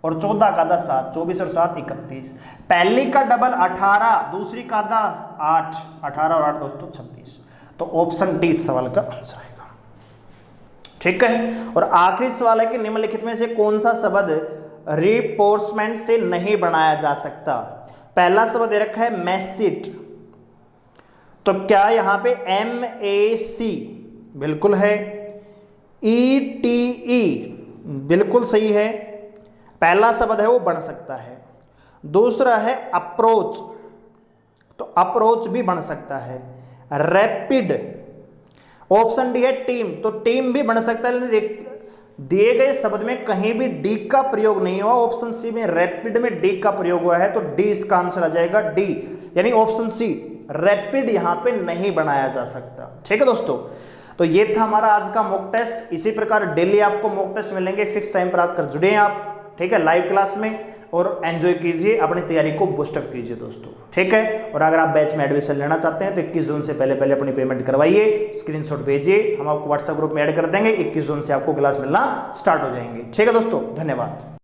S1: और 14 का आधा 7, 24 और 7 31। पहली का डबल 18, दूसरी का आधा 8, 18 और 8 दोस्तों 26। तो ऑप्शन डी इस सवाल का आंसर आएगा। ठीक है, और आखिरी सवाल है कि निम्नलिखित में से कौन सा शब्द रिपोर्समेंट से नहीं बनाया जा सकता? पहला शब्द दे रखा है मैसिट, तो क्या यहां पे MAC बिल्कुल है, ETE बिल्कुल सही है, पहला शब्द है वो बन सकता है। दूसरा है अप्रोच, तो अप्रोच भी बन सकता है। रैपिड, ऑप्शन डी है टीम, तो टीम भी बन सकता है। दिए गए शब्द में कहीं भी डी का प्रयोग नहीं हुआ, ऑप्शन सी में रैपिड में डी का प्रयोग हुआ है, तो डी इसका आंसर आ जाएगा, डी यानी ऑप्शन सी, रैपिड यहां पे नहीं बनाया जा सकता। ठीक है दोस्तों, तो ये था हमारा आज का मॉक टेस्ट। इसी प्रकार डेली आपको मॉक टेस्ट मिलेंगे, फिक्स टाइम पर आकर जुड़े हैं आप। ठीक है, लाइव क्लास में और एंजॉय कीजिए, अपनी तैयारी को बूस्टअप कीजिए दोस्तों, ठीक है। और अगर आप बैच में एडमिशन लेना चाहते हैं तो 21 जून से पहले पहले अपनी पेमेंट करवाइए, स्क्रीनशॉट भेजिए, हम आपको व्हाट्सएप ग्रुप में ऐड कर देंगे। 21 जून से आपको क्लास मिलना स्टार्ट हो जाएंगे, ठीक है दोस्तों। धन्यवाद।